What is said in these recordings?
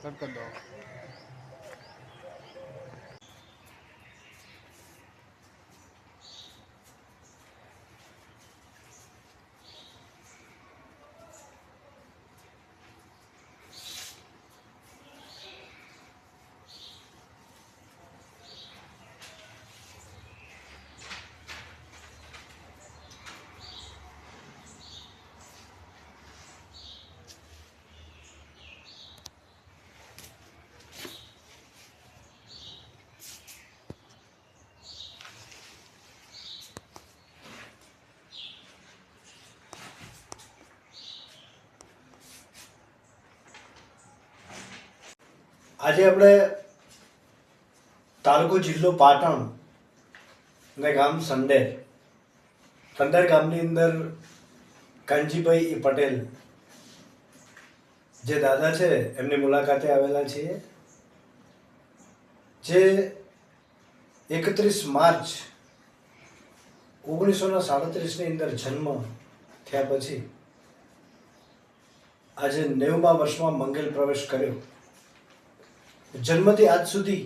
Cut કરી દો. આજે આપણે તાલુકો જિલ્લો પાટણ ને ગામ સંડેર ગામની અંદર કાનજીભાઈ પટેલ જે દાદા છે એમની મુલાકાતે આવેલા છીએ. જે 31 માર્ચ 1937ની અંદર જન્મ થયા પછી આજે 90મા વર્ષમાં મંગલ પ્રવેશ કર્યો. જન્મથી આજ સુધી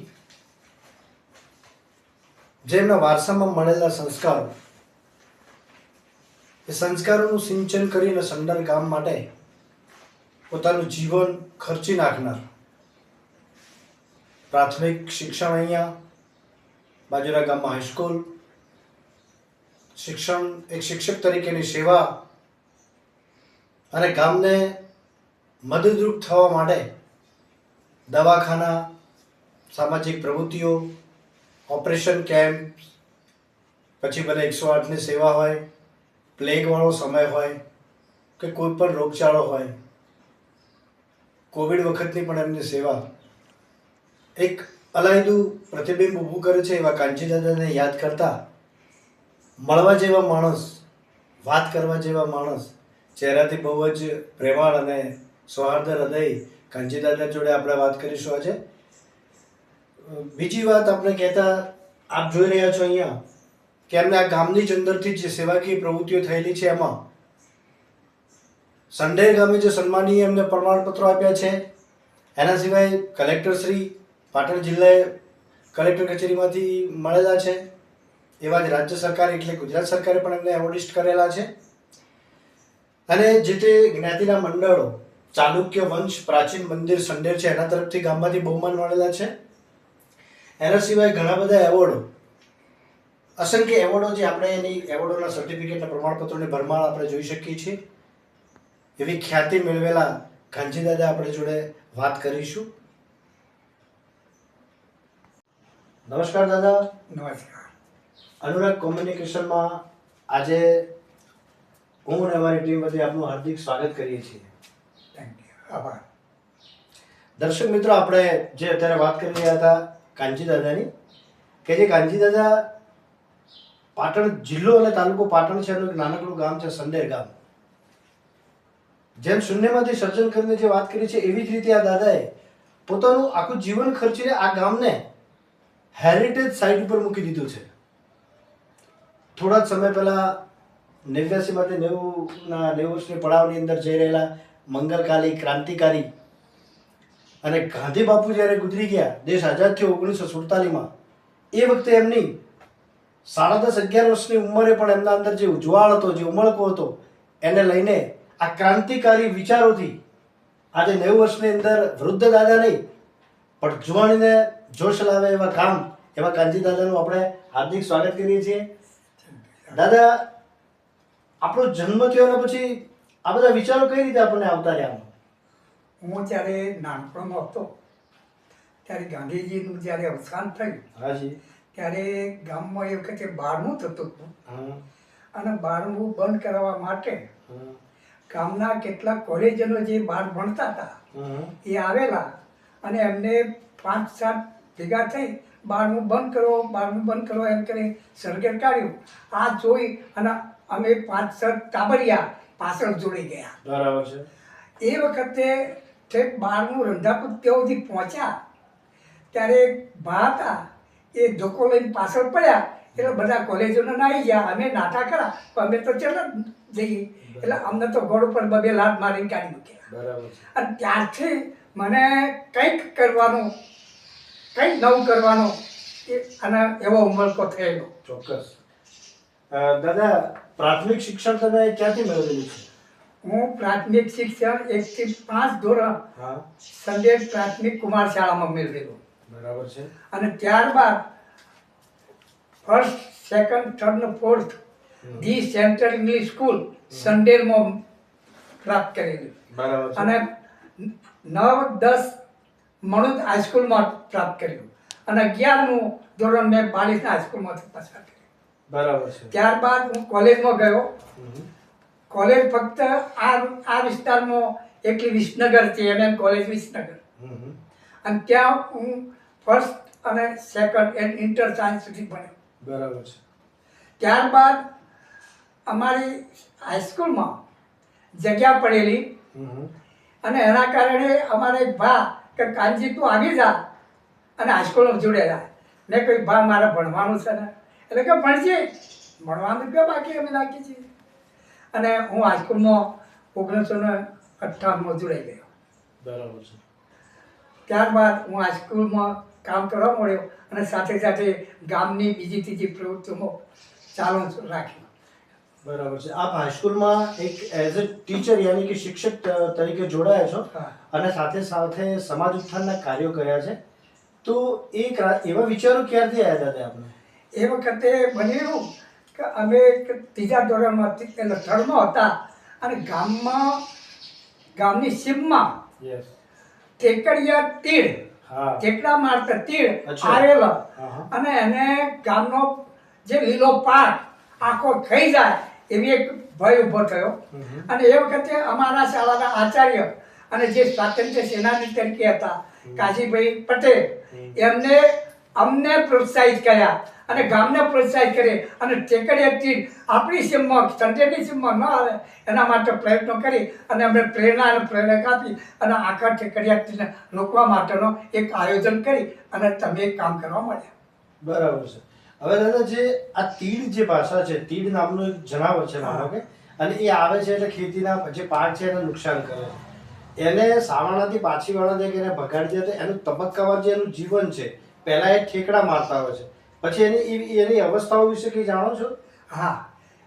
જે એમના વારસામાં મળેલા સંસ્કારો, એ સંસ્કારોનું સિંચન કરીને સંડર ગામ માટે પોતાનું જીવન ખર્ચી નાખનાર, પ્રાથમિક શિક્ષણ અહીંયા બાજુના ગામમાં હાઈસ્કૂલ શિક્ષણ, એક શિક્ષક તરીકેની સેવા અને ગામને મદદરૂપ થવા માટે દવાખાના, સામાજિક પ્રવૃત્તિઓ, ઓપરેશન કેમ્પ, પછી ભલે 108ની સેવા હોય, પ્લેગવાળો સમય હોય કે કોઈ પણ રોગચાળો હોય, કોવિડ વખતની પણ એમની સેવા એક અલાયદું પ્રતિબિંબ ઊભું કરે છે. એવા કાંચીદાદાને યાદ કરતા મળવા જેવા માણસ, વાત કરવા જેવા માણસ, ચહેરાથી બહુ જ પ્રેમાળ અને સૌહાર્દ હૃદય કાંચીદાદા જોડે આપણે વાત કરીશું આજે. બીજી વાત આપણે કહેતા, આપ જોઈ રહ્યા છો અહીંયા કે એમને આ ગામની જ અંદરથી જે સેવાકીય પ્રવૃત્તિઓ થયેલી છે એમાં સંડેર ગામે જે સન્માનીય એમને પ્રમાણપત્રો આપ્યા છે, એના સિવાય કલેક્ટરશ્રી પાટણ જિલ્લાએ કલેક્ટર કચેરીમાંથી મળેલા છે. એવા જ રાજ્ય સરકાર એટલે ગુજરાત સરકારે પણ એમને એવોર્ડિસ્ટ કરેલા છે. અને જે તે જ્ઞાતિના મંડળો, ચાલુક્ય વંશ પ્રાચીન મંદિર સંડેર છે એના તરફથી ગામમાંથી બહુમાન મળેલા છે. એના સિવાય ઘણા બધા એવોર્ડો, અસંખ્ય એવોર્ડો જે આપણે એની એવોર્ડોના સર્ટિફિકેટના પ્રમાણપત્રોની ભરમાર આપણે જોઈ શકીએ છીએ. એવી ખ્યાતિ મેળવેલા કાંચીદાદા આપણે જોડે વાત કરીશું. નમસ્કાર દાદા. નમસ્કાર. અનુરાગ કોમ્યુનિકેશનમાં આજે હું અને અમારી ટીમ વતી આપનું હાર્દિક સ્વાગત કરીએ છીએ. Thank you. આભાર. દર્શક મિત્રો, આપણે જે અત્યારે વાત કરી રહ્યા હતા કાંચીદાદાની, કે જે કાંચીદાદા પાટણ જિલ્લો અને તાલુકો પાટણ છે એનું એક નાનકડું ગામ છે સંડેર ગામ. જેમ શૂન્યમાંથી સર્જન કરીને જે વાત કરી છે એવી જ રીતે આ દાદાએ પોતાનું આખું જીવન ખર્ચીને આ ગામને હેરિટેજ સાઇટ ઉપર મૂકી દીધું છે. થોડા જ સમય પહેલા 89માંથી 90 વર્ષની પડાવની અંદર જઈ રહેલા મંગલકાલી, ક્રાંતિકારી અને ગાંધી બાપુ જ્યારે ગુજરી ગયા, દેશ આઝાદ થયો 1947માં, એ વખતે એમની 10.5-11 વર્ષની ઉંમરે પણ એમના અંદર જે ઉજ્વાળ હતો, જે ઉમળકો હતો, એને લઈને આ ક્રાંતિકારી વિચારોથી આજે 90 વર્ષની અંદર વૃદ્ધ દાદા નહીં પણ જુવાણીને જોશ લાવે એવા કામ, એવા કાંચીદાદાનું આપણે હાર્દિક સ્વાગત કરીએ છીએ. દાદા, આપણો જન્મ થયો અને પછી આ બધા વિચારો કઈ રીતે આપણને આવતા રહ્યા? હું જ્યારે નાનપણમાં હતો ત્યારે ગાંધીજીનું જ્યારે અવસાન થયું, હાજી, ત્યારે ગામમાં એ વખતે 12મું થતું હતું. હા, અને 12મું બંધ કરાવવા માટે હા, ગામના કેટલાક કોલેજનો જે બહાર ભણતા હતા હા, એ આવેલા અને એમને 5-7 ભેગા થઈ 12મું બંધ કરો, 12મું બંધ કરો એમ કરી સરઘર કાઢ્યું. આ જોઈ અને અમે 5-7 ટાબરિયા પાછળ જોડી ગયા. બરાબર છે. એ વખતે ઠેક 12મું રંધાપુર ત્યાં સુધી પહોંચ્યા ત્યારે ભા હતા એ ધોકો લઈને પાછળ પડ્યા એટલે બધા કોલેજોને નાહી ગયા. અમે નાટા કરા પણ અમે તો ચાલો જઈએ એટલે અમને તો ઘોડ ઉપર 2 લાત મારીને કાઢી મૂક્યા. બરાબર છે. અને ત્યારથી મને કંઈક કરવાનું, કંઈક નવું કરવાનું અને એવો ઉમળકો થયેલો. ચોક્કસ. દાદા, પ્રાથમિક શિક્ષણ તમે ક્યાંથી મેળવેલું છે? હું પ્રાથમિક શિક્ષણ 1 થી 5 ધોરણ હા, સંદેશ પ્રાથમિક કુમાર શાળામાં મેળવેલું. બરાબર છે. અને ત્યારબાદ ફર્સ્ટ, સેકન્ડ, થર્ડ ને fourth the central English school સંડેરમાં પ્રાપ્ત કરેલી. બરાબર છે. અને 9, 10 મણોદ હાઈસ્કૂલમાં પ્રાપ્ત કર્યું. અને 11મું ધોરણ મેં બાલિસના હાઈસ્કૂલમાંથી પસાર કર્યું. બરાબર છે. ત્યારબાદ હું કોલેજમાં ગયો. હમ. કોલેજ ફક્ત આ વિસ્તારમાં એકલી વિસનગર છે, MM કોલેજ વિસનગર. હમ. અને ત્યાં હું ફર્સ્ટ અને સેકન્ડ એન્ડ ઇન્ટર સાયન્સ સુધી ભણ્યો. બરાબર છે. ત્યારબાદ અમારી હાઈસ્કૂલમાં જગ્યા પડેલી હમ. અને એના કારણે અમારે એક ભા કે કાનજી તું આવી જા અને હાઈસ્કૂલમાં જોડેલા. મેં કહ્યું ભા મારે ભણવાનું છે ને. એટલે કે ભણજે, ભણવાનું કે બાકી અમે રાખીએ છીએ. અને હું હાઈસ્કૂલમાં 1958માં જોડાઈ ગયો. બરાબર છે. ત્યારબાદ હું હાઈસ્કૂલમાં કામ કરવા મળ્યો અને સાથે સાથે ગામની બીજી ત્રીજી પ્રવૃત્તિઓમાં ચાલુ રાખ્યું. બરાબર છે. આપ હાઈસ્કૂલમાં એક એઝ અ ટીચર યાની કે શિક્ષક તરીકે જોડાયા છો હા. અને સાથે સાથે સમાજ ઉત્થાનના કાર્યો કર્યા છે. તો એવા વિચારો ક્યારથી આવ્યા દાદા આપને? એ વખતે બન્યું કે અમે ત્રીજા ધોરણમાં એટલે થર્ડમાં હતા અને ગામની સીમમાં યસ. ટેકરિયા તીડ, હા. જેટલા મારતા તીડ અચ્છા. આવેલા હા. અને એને ગામનો જે લીલો પાક આખો ખાઈ જાય એવી એક ભય ઊભો થયો. હમ. અને એ વખતે અમારા શાળાના આચાર્ય અને જે સ્વાતંત્ર્ય સેનાની તરીકે હતા કાશીભાઈ પટેલ, એમને અમને પ્રોત્સાહિત કર્યા અને ગામને પ્રોત્સાહિત કરે અને ટેકરિયાથી આપણી સીમમાં સંજયની સીમમાં ન આવે એના માટે પ્રયત્નો કરી અને અમે પ્રેરણા અને પ્રેરક આપી અને આખા ટેકરિયાને રોકવા માટેનો એક આયોજન કરી અને તમે કામ કરવા મળ્યા. બરાબર છે. હવે દાદા, જે આ તીડ જે ભાષા છે, તીડ નામનું એક જનાવર છે માનો કે, અને એ આવે છે એટલે ખેતીના જે પાક છે એને નુકસાન કરે છે. એને સાવાણાથી પાછી વાળા દે કે એને ભગાડી દે તો એનું તબક્કાવાર જે એનું જીવન છે, પહેલા એ ઠેકડા મારતા હોય છે, પછી એની અવસ્થાઓ વિશે કંઈ જાણો છો? હા,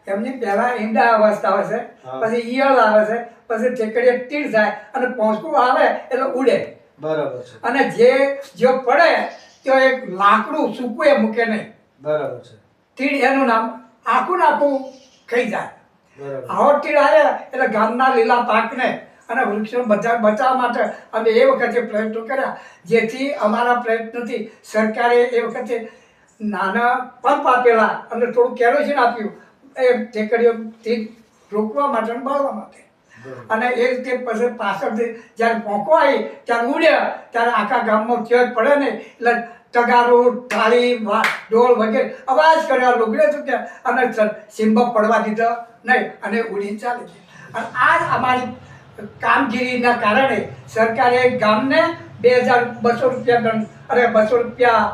એમની પહેલા ઈંડા અવસ્થા આવે છે, હા. પછી ઈયળ આવે છે, પછી ટેકડીએ તીડ થાય અને પોંચકું આવે એટલે ઉડે. બરાબર છે. અને જો પડે તો એક લાકડું સૂકું એ મૂકે નહીં. બરાબર છે. તીડ એનું નામ આખું ને આખું ખાઈ જાય. બરાબર. આવો તીડ આવે એટલે ગામના લીલા પાકને અને વૃક્ષો બચાવવા માટે અમે એ વખતે પ્રયત્નો કર્યા, જેથી અમારા પ્રયત્નોથી સરકારે એ વખતે નાના પંપ આપેલા અને થોડું કેરોસીન આપ્યું એ ટેકરીઓથી રોકવા માટે અને બાળવા માટે. અને એ રીતે પછી પાછળથી જ્યારે પોંકો આવી ત્યારે ઉડ્યા ત્યારે આખા ગામમાં ક્યાંય પડે ને એટલે તગારો, થાળી, ઢોલ વગેરે અવાજ કર્યા, લુગડે ચૂક્યા અને સિંબા પડવા દીધા નહીં અને ઉડીને ચાલી ગઈ. અને આ જ અમારી કામગીરીના કારણે સરકારે ગામને 2200 રૂપિયા દંડ અરે 200 રૂપિયા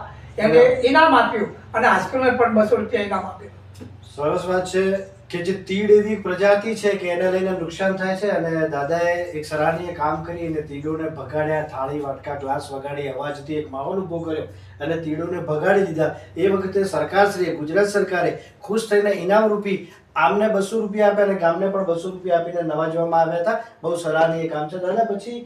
એને ઇનામ આપ્યું અને હાઈસ્કૂલને પણ 200 રૂપિયા ઇનામ આપ્યું. સરસ વાત છે કે જે તીડ એવી પ્રજાતિ છે કે એને લઈને નુકસાન થાય છે અને દાદાએ એક સરાહનીય કામ કરી અને તીડોને ભગાડ્યા, થાળી, વાટકા, ગ્લાસ વગાડી અવાજથી એક માહોલ ઊભો કર્યો અને તીડોને ભગાડી દીધા. એ વખતે સરકારશ્રીએ, ગુજરાત સરકારે ખુશ થઈને ઇનામ રૂપી આમને 200 રૂપિયા આપ્યા અને ગામને પણ 200 રૂપિયા આપીને નવાજવામાં આવ્યા હતા. બહુ સરાહનીય કામ છે દાદા. પછી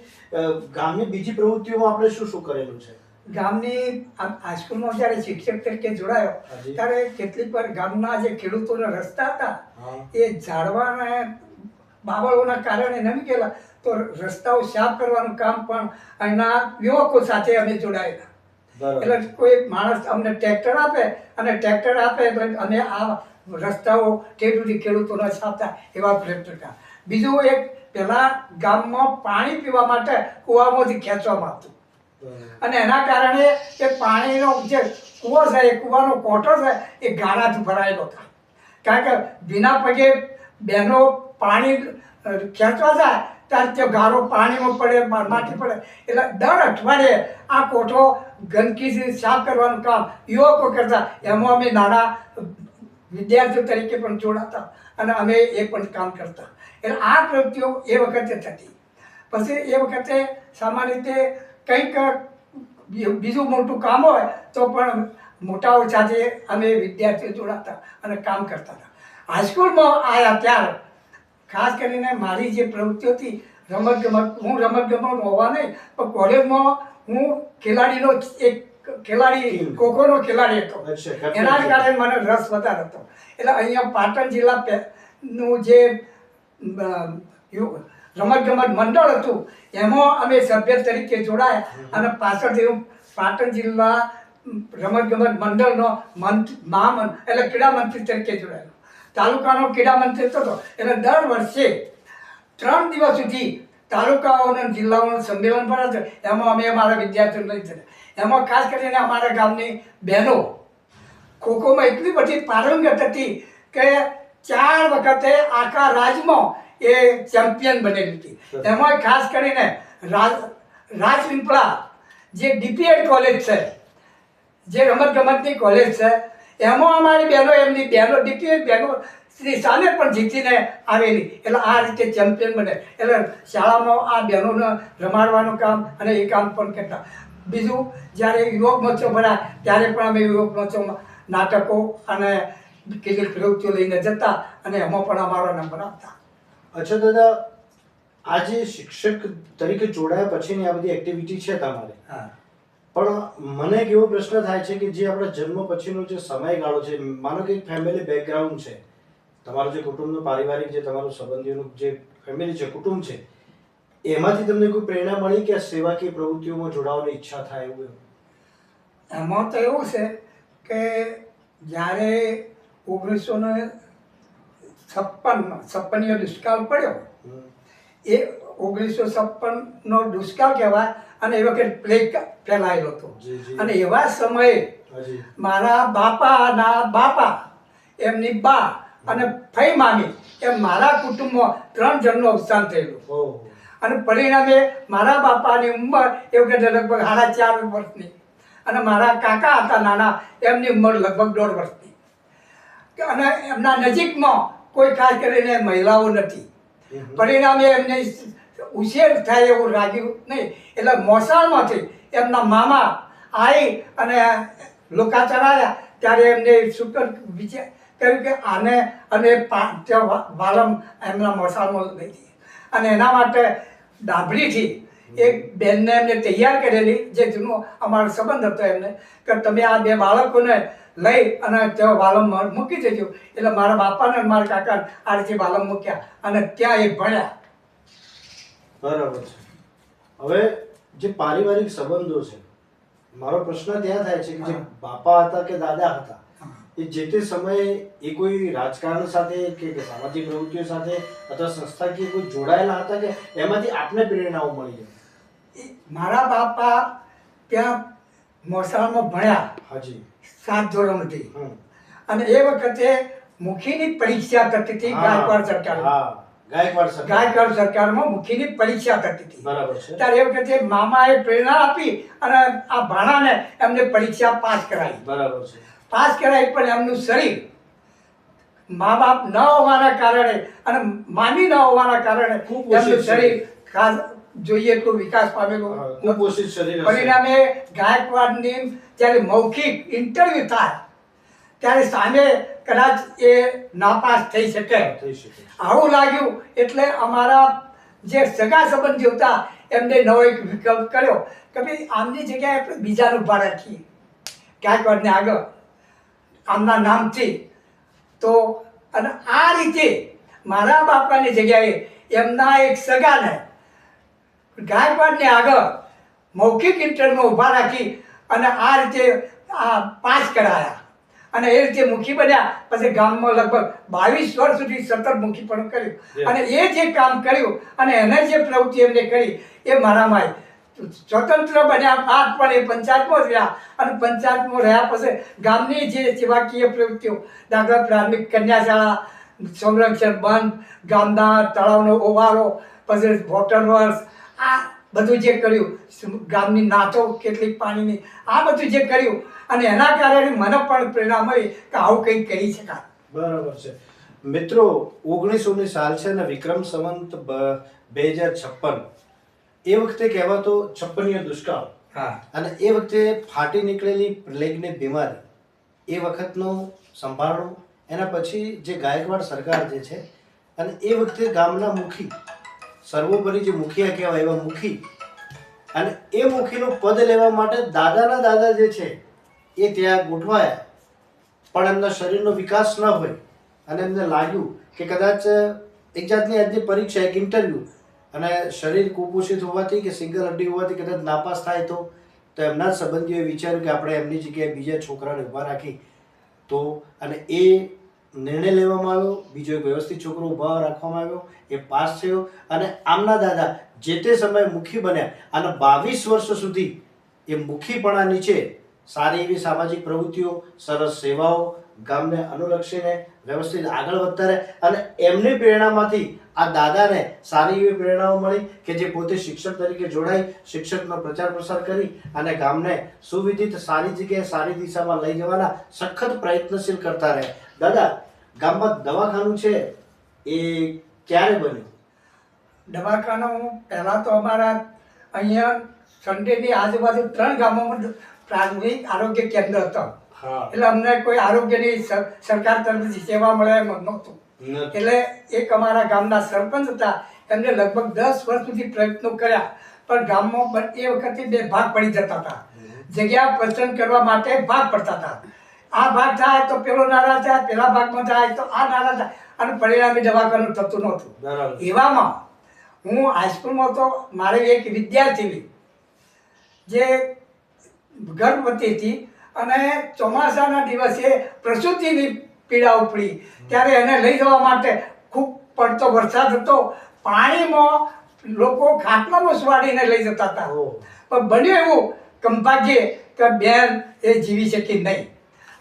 ગામની બીજી પ્રવૃત્તિઓમાં આપણે શું શું કરેલું છે? ગામની હાઈસ્કૂલમાં જ્યારે શિક્ષક તરીકે જોડાયો ત્યારે કેટલીક વાર ગામના જે ખેડૂતોના રસ્તા હતા એ ઝાડવાના બાબળોના કારણે નમી ગયેલા, તો રસ્તાઓ સાફ કરવાનું કામ પણ અહીંના યુવકો સાથે અમે જોડાયેલા. એટલે કોઈ માણસ અમને ટ્રેક્ટર આપે અને ટ્રેક્ટર આપે એટલે અમે આ રસ્તાઓ ખેડૂતોના સાફ થાય એવા પ્રયત્ન કર્યા. બીજું એક પહેલા ગામમાં પાણી પીવા માટે કૂવામાંથી ખેંચવામાં આવતું અને એના કારણે એ પાણીનો જે કૂવો છે એ કૂવાનો કોઠો છે એ ગાળાથી ભરાયેલો થાય. કારણ કે ભીના પગે બહેનો પાણી ખેંચવા જાય ત્યારે તે ગારો પાણીમાં પડે, માટી પડે, એટલે દર અઠવાડિયે આ કોઠો ગંદકીથી સાફ કરવાનું કામ યુવકો કરતા. એમાં અમે નાના વિદ્યાર્થીઓ તરીકે પણ જોડાતા અને અમે એ પણ કામ કરતા. એટલે આ પ્રવૃત્તિઓ એ વખતે થતી. પછી એ વખતે સામાન્ય રીતે કંઈક બીજું મોટું કામ હોય તો પણ મોટાઓ સાથે અમે વિદ્યાર્થીઓ જોડાતા અને કામ કરતા હતા. હાઈસ્કૂલમાં આવ્યા ત્યારે ખાસ કરીને મારી જે પ્રવૃત્તિઓ હતી રમતગમત, હું રમતગમત હોવા નહીં પણ કોલેજમાં હું ખેલાડીનો એક ખેલાડી ખોખોનો ખેલાડી હતો. એના કારણે મને રસ વધારે હતો. એટલે અહીંયા પાટણ જિલ્લા નું જે રમતગમત મંડળ હતું એમાં અમે સભ્ય તરીકે જોડાયા અને પાછળથી હું પાટણ જિલ્લા રમતગમત મંડળનો એટલે ક્રીડા મંત્રી તરીકે જોડાયેલો. તાલુકાનો ક્રીડા મંત્રી હતો એટલે દર વર્ષે 3 દિવસ સુધી તાલુકાઓના જિલ્લાઓનું સંમેલન ભરાતું. એમાં અમે અમારા વિદ્યાર્થીઓ લઈ જતા. એમાં ખાસ કરીને અમારા ગામની બહેનો ખોખોમાં એટલી બધી પારંગત હતી કે 4 વખતે આખા રાજ્યમાં એ ચેમ્પિયન બનેલી હતી. એમાં ખાસ કરીને રાજપીપળા જે ડીપીએડ કોલેજ છે, જે રમતગમતની કોલેજ છે, એમાં અમારી બહેનો એમની બહેનો ડીપીએડ બહેનો શ્રી સામે પણ જીતીને આવેલી. એટલે આ રીતે ચેમ્પિયન બને. એટલે શાળામાં આ બહેનોને રમાડવાનું કામ અને એ કામ પણ કરતા. બીજું જ્યારે યુવક મહોત્સવ ભરાય ત્યારે પણ અમે યુવક મહોત્સવમાં નાટકો અને કેટલીક પ્રવૃત્તિઓ લઈને જતા અને એમાં પણ અમારો નંબર આવતા. અચ્છા દાદા, આજે શિક્ષક તરીકે જોડાયા પછીની આ બધી એક્ટિવિટી છે તમારી, હા, પણ મને એક એવો પ્રશ્ન થાય છે કે જે આપણા જન્મ પછીનો જે સમયગાળો છે, માનો કે ફેમિલી બેકગ્રાઉન્ડ છે, તમારું જે કુટુંબનું પારિવારિક જે તમારું સંબંધીઓનું જે ફેમિલી છે, કુટુંબ છે, એમાંથી તમને કોઈ પ્રેરણા મળી કે સેવાકીય પ્રવૃત્તિઓમાં જોડાવાની ઈચ્છા થાય એવું? એમાં તો એવું છે કે જ્યારે 1956 દુષ્કાળ પડ્યો, એ 1956નો દુષ્કાળ કહેવાય અને એ વખતે પ્લેગ ફેલાયેલો હતો. અને એવા સમયે મારા બાપાના બાપા, એમની બા અને ફઈ મામી એમ મારા કુટુંબમાં 3 જણનું અવસાન થયેલું. અને પરિણામે મારા બાપાની ઉંમર એ વખતે લગભગ 4.5 વર્ષની અને મારા કાકા હતા નાના, એમની ઉંમર લગભગ 1.5 વર્ષની. અને એમના નજીકમાં કોઈ ખાસ કરીને મહિલાઓ નથી. પરિણામે એમને ઉછેર થાય એવું લાગ્યું નહીં. એટલે મોસાળમાંથી એમના મામા આવી અને લોકાચાર આવ્યા ત્યારે એમને શું વિચાર કર્યું કે આને અને વાલમ એમના મોસાળમાં લઈ જઈએ. અને એના માટે ડાભડીથી એક બેનને એમને તૈયાર કરેલી, જે જૂનો અમારો સંબંધ હતો એમને, કે તમે આ 2 બાળકોને લઈ અને ત્યાં વાલમ મૂકી દેજો. એટલે મારા બાપાને અને મારા કાકાને આ રીતે વાલમ મૂક્યા અને ત્યાં એ ભણ્યા. બરાબર છે. હવે જે પારિવારિક સંબંધો છે, મારો પ્રશ્ન ત્યાં થાય છે કે જે બાપા હતા કે દાદા હતા, એ જે તે સમયે એ કોઈ રાજકારણ સાથે કે સામાજિક પ્રવૃત્તિઓ સાથે અથવા સંસ્થાકીય કોઈ જોડાયેલા હતા કે એમાંથી આપને પ્રેરણાઓ મળી? મારા બાપા ત્યાં મોસાળમાં ભણ્યા. હાજી. 7 ધોરણથી. અને એ વખતે મુખીની પરીક્ષા થતી હતી ગાયકવાડ સરકારમાં. ગાયકવાડ સરકારમાં મુખીની પરીક્ષા થતી હતી. બરાબર છે. ત્યારે એ વખતે મામાએ પ્રેરણા આપી અને આ ભાણાને એમને પરીક્ષા પાસ કરાવી. બરાબર છે. પાસ કરાવી પણ એમનું શરીર મા બાપ ન હોવાના કારણે અને મામી ન હોવાના કારણે એમનું શરીર ખાસ જોઈએ તો વિકાસ પામેલું. પરિણામે ગાયકવાડની જ્યારે મૌખિક ઇન્ટરવ્યુ થાય ત્યારે સામે કદાચ એ નાપાસ થઈ શકે આવું લાગ્યું. એટલે અમારા જે સગા સંબંધીઓ હતા એમને નવો એક વિકલ્પ કર્યો કે ભાઈ આમની જગ્યાએ આપણે બીજાનું ઉભા રાખીએ ગાયકવાડને આગળ આમના નામથી. તો અને આ રીતે મારા બાપાની જગ્યાએ એમના એક સગાને ગાયકવાડને આગળ મૌખિક ઇન્ટરવ્યુમાં ઊભા રાખી અને આ રીતે આ પાસ કરાયા અને એ રીતે મુખી બન્યા. પછી ગામમાં લગભગ 22 વર્ષ સુધી સતત મુખીપણું કર્યું. અને એ જે કામ કર્યું અને એને જે પ્રવૃત્તિ એમને કરી એ મારામાં સ્વતંત્ર બન્યા બાદ પણ એ પંચાયતમાં જ રહ્યા. અને પંચાયતમાં રહ્યા પછી ગામની જે સેવાકીય પ્રવૃત્તિઓ, દાખલા પ્રાથમિક કન્યાશાળા, સંરક્ષણ બંધ, ગામના તળાવનો ઓવારો, પછી વોટર વર્ક્સ, આ બધું જે કર્યું, ગામની નાતો કેટલીક પાણીની, આ બધું જે કર્યું અને એના કારણે મને પણ પ્રેરણા મળી કે આવું કંઈક કરી શકાય. બરાબર છે. મિત્રો, 1900ની સાલ છે ને વિક્રમ સંવત 2056 એ વખતે કહેવાતો 56 દુષ્કાળ હા અને એ વખતે ફાટી નીકળેલી પ્લેગની બીમારી એ વખતનું સંભાળવું, એના પછી જે ગાયકવાડ સરકાર જે છે અને એ વખતે ગામના મુખી, સર્વોપરી જે મુખિયા કહેવાય એવા મુખી, અને એ મુખીનું પદ લેવા માટે દાદાના દાદા જે છે એ ત્યાં ગોઠવાયા, પણ એમના શરીરનો વિકાસ ન હોય અને એમને લાગ્યું કે કદાચ એક જાતની આજની પરીક્ષા, એક ઇન્ટરવ્યૂ, અને શરીર કુપોષિત હોવાથી કે સિંગલ હડ્ડી હોવાથી કદાચ નાપાસ થાય તો એમના જ સંબંધીઓએ વિચાર્યું કે આપણે એમની જગ્યાએ બીજા છોકરાને ઊભા રાખી તો, અને એ નિર્ણય લેવામાં આવ્યો. બીજો એક વ્યવસ્થિત છોકરો ઊભા રાખવામાં આવ્યો, એ પાસ થયો અને આમના દાદા જે તે સમયે મુખી બન્યા અને 22 વર્ષ સુધી એ મુખીપણા નીચે સારી એવી સામાજિક પ્રવૃત્તિઓ, સરસ સેવાઓ, ગામને અનુલક્ષીને વ્યવસ્થિત આગળ વધતા રહે અને એમની પ્રેરણામાંથી આ દાદાને સારી એવી પ્રેરણાઓ મળી કે જે પોતે શિક્ષક તરીકે જોડાઈ, શિક્ષકનો પ્રચાર પ્રસાર કરી અને ગામને સુવિધિત સારી જગ્યાએ, સારી દિશામાં લઈ જવાના સખત પ્રયત્નશીલ કરતા રહે. દાદા, ગામમાં દવાખાનું છે એ ક્યારે બન્યું? દવાખાનું પહેલાં તો અમારા અહીંયા સન્ડેની આજુબાજુ 3 ગામોમાં પ્રાથમિક આરોગ્ય કેન્દ્ર હતો. એટલે અમને કોઈ આરોગ્યની સરકાર તરફથી સેવા મળે એમ નહોતું. એટલે એક અમારા ગામના સરપંચ હતા, એમને લગભગ 10 વર્ષ સુધી પ્રયત્નો કર્યા, પણ ગામમાં એ વખતે 2 ભાગ પડી જતા હતા. જગ્યા પસંદ કરવા માટે ભાગ પડતા હતા. આ ભાગ થાય તો પેલો નારાજ થાય, પેલા ભાગમાં થાય તો આ નારાજ થાય, અને પરિણામે દવાખાનું થતું નહોતું. એવામાં હું હાઈસ્કૂલમાં તો મારી એક વિદ્યાર્થીની જે ગર્ભવતી હતી અને ચોમાસાના દિવસે પ્રસૂતિની પીડા ઉપડી, ત્યારે એને લઈ જવા માટે ખૂબ પડતો વરસાદ હતો. પાણીમાં લોકો ખાટલામાં સુવાડીને લઈ જતા હતા. પણ બન્યું એવું કંભાગ્ય કે બેન એ જીવી શકી નહીં.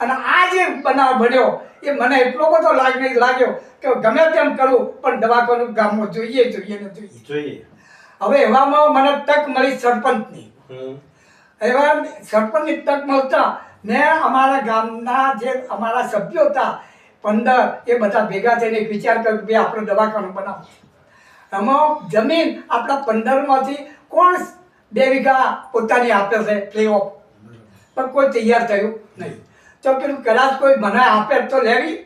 અને આ જે બનાવ બન્યો એ મને એટલો બધો લાગ્યો કે ગમે તેમ કરું પણ દવાખાનું ગામમાં જોઈએ. હવે એવામાં મને તક મળી સરપંચની. એવા સરપંચની તક મળતા મેં અમારા ગામના જે અમારા સભ્યો હતા 15, એ બધા ભેગા થઈને એક વિચાર કર્યો કે ભાઈ આપણે દવાખાનું બનાવવું. એમાં જમીન આપણા 15માંથી કોણ 2 વીઘા પોતાની આપે છે ફ્રી ઓફ, પણ કોઈ તૈયાર થયું નહીં. તો કીધું કદાચ કોઈ મને આપે તો લેવી.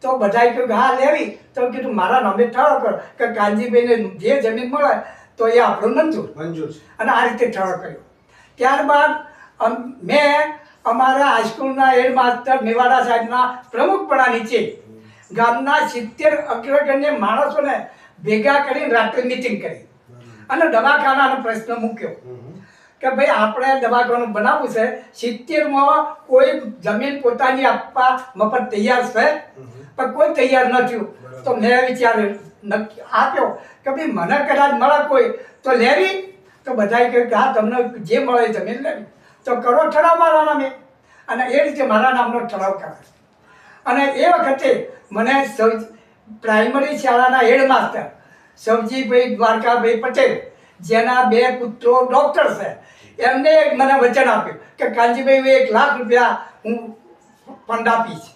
તો બધાએ કહ્યું કે હા લેવી. તો કીધું મારા નામે ઠરાવ કરો કે કાનજીભાઈને જે જમીન મળે તો એ આપણું મંજૂર. અને આ રીતે ઠરાવ કર્યો. ત્યારબાદ મેં અમારા હાઈસ્કૂલના હેડમાસ્ટર મેવાડા સાહેબના પ્રમુખપણા નીચે ગામના 70 અગ્રગણ્ય માણસોને ભેગા કરીને રાત્રે મિટિંગ કરી અને દવાખાનાનો પ્રશ્ન મૂક્યો કે ભાઈ આપણે દવાખાનું બનાવવું છે. 70માં કોઈ જમીન પોતાની આપવા મફત તૈયાર છે, પણ કોઈ તૈયાર ન થયું. તો મેં વિચાર આપ્યો કે ભાઈ મને કદાચ મળે કોઈ તો લેવી. તો બધાએ કહ્યું કે હા તમને જે મળે એ જમીન લેવી. તો કરો ઠરાવ મારા નામે, અને એ રીતે મારા નામનો ઠરાવ કરાય. અને એ વખતે મને પ્રાઇમરી શાળાના હેડમાસ્ટર સવજીભાઈ દ્વારકાભાઈ પટેલ, જેના 2 પુત્રો ડૉક્ટર છે, એમને મને વચન આપ્યું કે કાનજીભાઈ 1 લાખ રૂપિયા હું ફંડ આપીશ.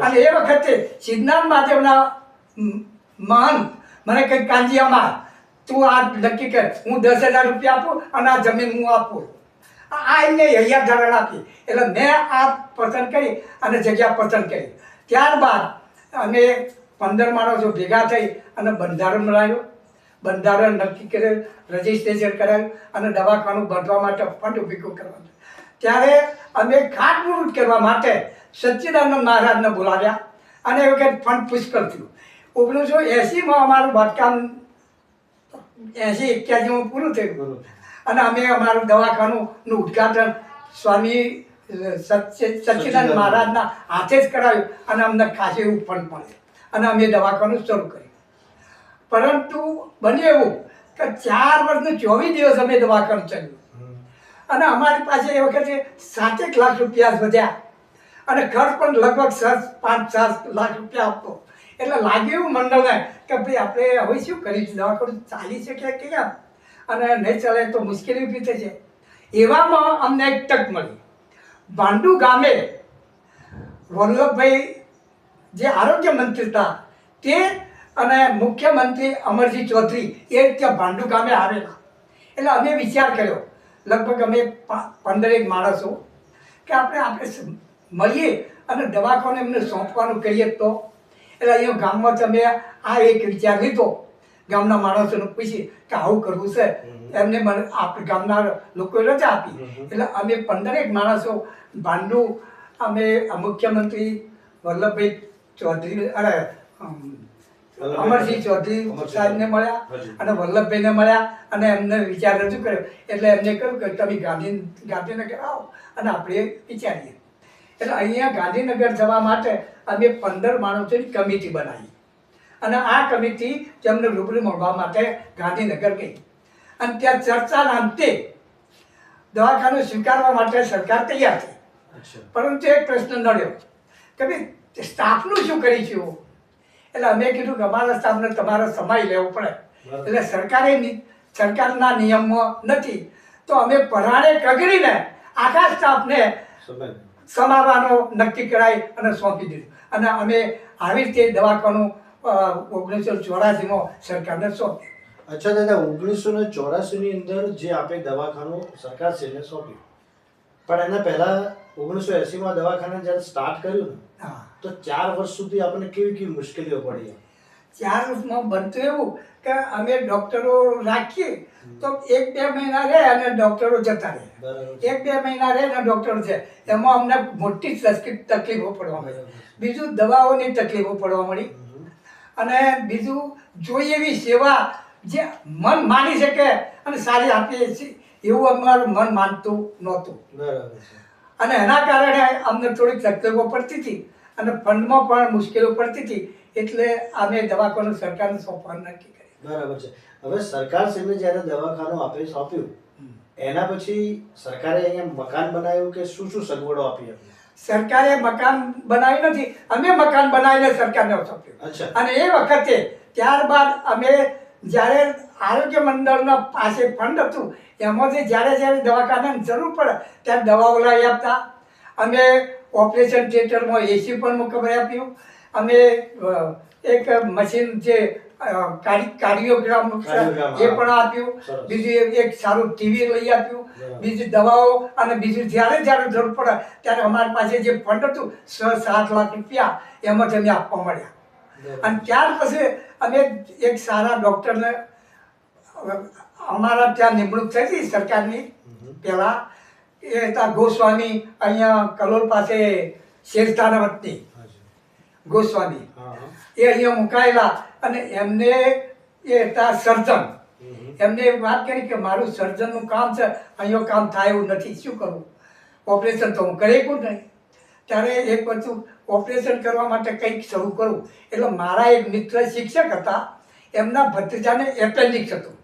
અને એ વખતે સિદ્ધનાથ મહાદેવના મહંત મને કહે કાનજી અમાર તું આ નક્કી કર, હું 10,000 રૂપિયા આપું અને આ જમીન હું આપું. આ એમને હૈયા ધારણ આપી. એટલે મેં આ પસંદ કરી અને જગ્યા પસંદ કરી. ત્યારબાદ અમે 15 માણસો ભેગા થઈ અને બંધારણ બનાવ્યું. બંધારણ નક્કી કર્યું, રજિસ્ટ્રેશન કરાવ્યું અને દવાખાનું બાંધવા માટે ફંડ ભેગું કરવાનું. ત્યારે અમે ખાતમુહૂર્ત કરવા માટે સચ્ચિદાનંદ મહારાજને બોલાવ્યા અને એ વખત ફંડ પુષ્કળ થયું. 1980માં અમારું બાંધકામ 80-81માં પૂરું થયું અને અમે અમારું દવાખાનું ઉદ્ઘાટન સ્વામી સચ્ચિદાનંદ મહારાજના હાથે જ કરાવ્યું અને અમને ખાસી એવું ફંડ મળે અને અમે દવાખાનું શરૂ કર્યું. પરંતુ બન્યું એવું કે 4 વર્ષને 24 દિવસ અમે દવાખાનું ચાલ્યું અને અમારી પાસે એ વખતે 7 લાખ રૂપિયા વધ્યા અને ખર્ચ પણ લગભગ 5-7 લાખ રૂપિયા આપતો. એટલે લાગ્યું એવું મંડળને કે ભાઈ આપણે હવે શું કરીશું, દવાખાનું ચાલી શકે કે કેમ, અને નહીં ચાલે તો મુશ્કેલી ઊભી થશે. એવામાં અમને એક તક મળી. ભાંડુ ગામે વલ્લભભાઈ જે આરોગ્ય મંત્રી હતા તે અને મુખ્યમંત્રી અમરજી ચૌધરી એ ત્યાં ભાંડુ ગામે આવેલા. એટલે અમે વિચાર કર્યો, લગભગ અમે 15 માણસો, કે આપણે મળીએ અને દવાખાને એમને સોંપવાનું કરીએ તો. એટલે અહીંયા ગામમાં તમે આ એક વિચાર લીધો, ગામના માણસોને પૂછી કે આવું કરવું છે. એમને મને આપણે ગામના લોકોએ રજા આપી. એટલે અમે 15 માણસો ભાંડુ, અમે મુખ્યમંત્રી વલ્લભભાઈ ચૌધરી અમરસિંહ ચૌધરી સાહેબને મળ્યા અને વલ્લભભાઈને મળ્યા અને એમને વિચાર રજૂ કર્યો. એટલે એમને કહ્યું કે તમે ગાંધીનગર આવો અને આપણે વિચારીએ. એટલે અહીંયા ગાંધીનગર જવા માટે અમે 15 માણસોની કમિટી બનાવી અને આ કમિટી તેમને રૂબરૂ મળવા માટે ગાંધીનગર ગઈ. અને ત્યાં ચર્ચાના અંતે દવાખાનું સ્વીકારવા માટે સરકાર તૈયાર થઈ. પરંતુ એક પ્રશ્ન નડ્યો કે ભાઈ સ્ટાફનું શું કરીશું. એટલે અમે કીધું કે અમારા સ્ટાફને તમારે સમાઈ લેવો પડે. એટલે સરકારના નિયમમાં નથી, તો અમે પરાણે કગરીને આખા સ્ટાફને સમાવવાનો નક્કી કરાવી અને સોંપી દીધું. અને અમે આવી રીતે દવાખાનું 1984માં સરકારને સોંપ્યું. અચ્છા દાદા, 1984ની અંદર જે આપે દવાખાનું સરકારશ્રીને સોંપ્યું, પણ એના પહેલા 1980માં દવાખાને જ્યારે સ્ટાર્ટ કર્યું ને, તો 4 વર્ષ સુધી આપણને કેવી કેવી મુશ્કેલીઓ પડી? 4 વર્ષમાં બનતું એવું કે અમે ડૉક્ટરો રાખીએ તો 1-2 મહિના રહે અને ડૉક્ટરો જતા રહે. 1-2 મહિના રહે અને ડૉક્ટરો છે, એમાં અમને મોટી તકલીફો પડવા મળી. બીજું દવાઓની તકલીફો પડવા મળી. અને બીજું જોઈએ એવી સેવા જે મન માની શકે અને સારી આપીએ છીએ એવું અમારું મન માનતું નહોતું. અને એના કારણે અમને થોડીક તકલીફો પડતી હતી અને ફંડમાં પણ મુશ્કેલીઓ પડતી હતી. એટલે અમે દવાખાનું સરકારને સોંપવાનું નક્કી કર્યું. બરાબર છે. હવે સરકારશ્રીને જ્યારે દવાખાનું આપે સોંપ્યું, એના પછી સરકારે અહીંયા મકાન બનાવ્યું કે શું શું સગવડો આપી? સરકારે મકાન બનાવ્યું નથી, અમે મકાન બનાવીને સરકારને સોંપ્યું. અને એ વખતે ત્યારબાદ અમે જ્યારે આરોગ્ય મંડળના પાસે ફંડ હતું એમાંથી જ્યારે દવાખાનાની જરૂર પડે ત્યારે દવાઓ લાવી આપતા. અમે ઓપરેશન થિયેટરમાં એસી પણ મોકલી આપ્યું. અમે એક મશીન જે કાર્ડિયોગ્રામ એ પણ આપ્યું. બીજું એક સારું ટીવી લઈ આપ્યું. બીજી દવાઓ અને બીજું જ્યારે જરૂર પડે ત્યારે અમારી પાસે જે ફંડ હતું 6-7 લાખ રૂપિયા એમાંથી અમે આપવા મળ્યા. અને ત્યાર પછી અમે એક સારા ડૉક્ટરને અમારા ત્યાં નિમણૂક થઈ હતી સરકારની. પહેલાં એ હતા ગોસ્વામી, અહીંયા કલોલ પાસે શેરતાના વતની ગોસ્વામી. એ અહીંયા મુકાયેલા અને એમને એ હતા સર્જન. એમને વાત કરી કે મારું સર્જનનું કામ છે, અહીંયા કામ થાય એવું નથી, શું કરવું? ઓપરેશન તો હું કરી શકું નહીં. ત્યારે એક વસ્તુ ઓપરેશન કરવા માટે કંઈક શરૂ કરવું. એટલે મારા એક મિત્ર શિક્ષક હતા, એમના ભત્રીજાને એપેન્ડિક્સ હતું.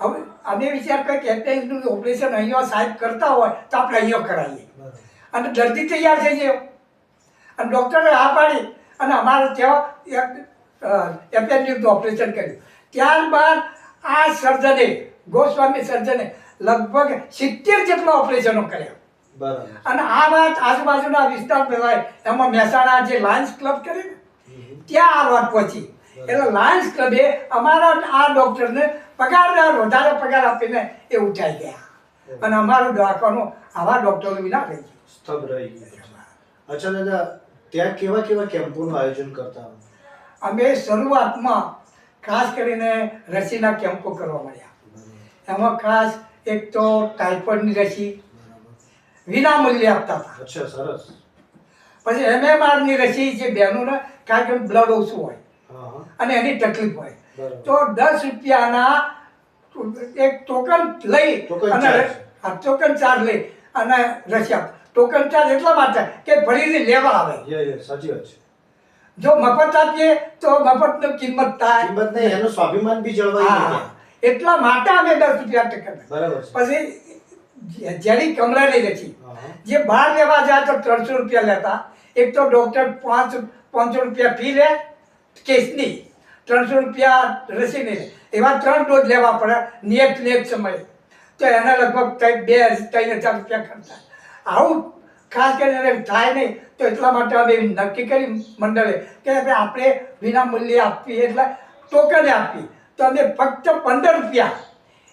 હવે અમે વિચાર કર્યો કે એપેન્ડિક્સનું ઓપરેશન અહીંયા સાહેબ કરતા હોય તો આપણે અહીંયા કરાવીએ અને દર્દી તૈયાર થઈ ગયો. અને ડૉક્ટરે આ પાડી અને અમારે ત્યાં એપેન્ડિક્સનું ઓપરેશન કર્યું. ત્યારબાદ આ સર્જને, ગોસ્વામી સર્જને લગભગ 70 જેટલા ઓપરેશનો કર્યા. અને આ વાત આજુબાજુના વિસ્તાર કહેવાય એમાં મહેસાણા જે લાયન્સ ક્લબ કરે ને ત્યાં આ વાત પહોંચી. એટલે લાયન્સ ક્લબે અમારા આ ડૉક્ટરને વધારે પગાર આપીને એ ઉઠાઈ ગયા અને અમારું દવાખાનું આવા ડૉક્ટરો વિના રહી ગયું, સ્તબ્ધ રહી ગયું. અચ્છા દાદા, ત્યાં કેવા કેવા કેમ્પોનું આયોજન કરતા? અમે શરૂઆતમાં ખાસ કરીને રસીના કેમ્પો કરવા મળ્યા. એમાં ખાસ એક તો ટાઇફોઇડની રસી વિનામૂલ્યે આપતા હતા. અચ્છા, સરસ. પછી MMRની રસી, જે બહેનોને કારણ કે બ્લડ ઓછું હોય અને એની તકલીફ હોય તો 10 રૂપિયાના એક ટોકન લઈ અને ટોકન ચાર્જ લઈ અને રસી આપ. ટોકન ચાર્જ એટલા માટે કે ફરીથી લેવા આવે. સાચી વાત છે. જો મફત આપીએ તો મફતની કિંમત થાય, કિંમત નહીં, એનું સ્વાભિમાન બી જળવાય. એટલા માટે અમે 10 રૂપિયા ટકર. પછી જેની કમરાની રસી જે બહાર લેવા જાય તો 300 રૂપિયા લેતા. એક તો ડૉક્ટર 500 રૂપિયા ફી લે કેસની, 300 રૂપિયા રસીની લે. એવા 3 ડોઝ લેવા પડે નિયત સમયે, તો એના લગભગ 2,000-3,000 રૂપિયા ખર્ચ થાય. આવું ખાસ કરીને થાય નહીં તો એટલા માટે અમે નક્કી કરી મંડળે કે આપણે વિના મૂલ્યે આપીએ એટલે ટોકને આપીએ. તો અમે ફક્ત 15 રૂપિયા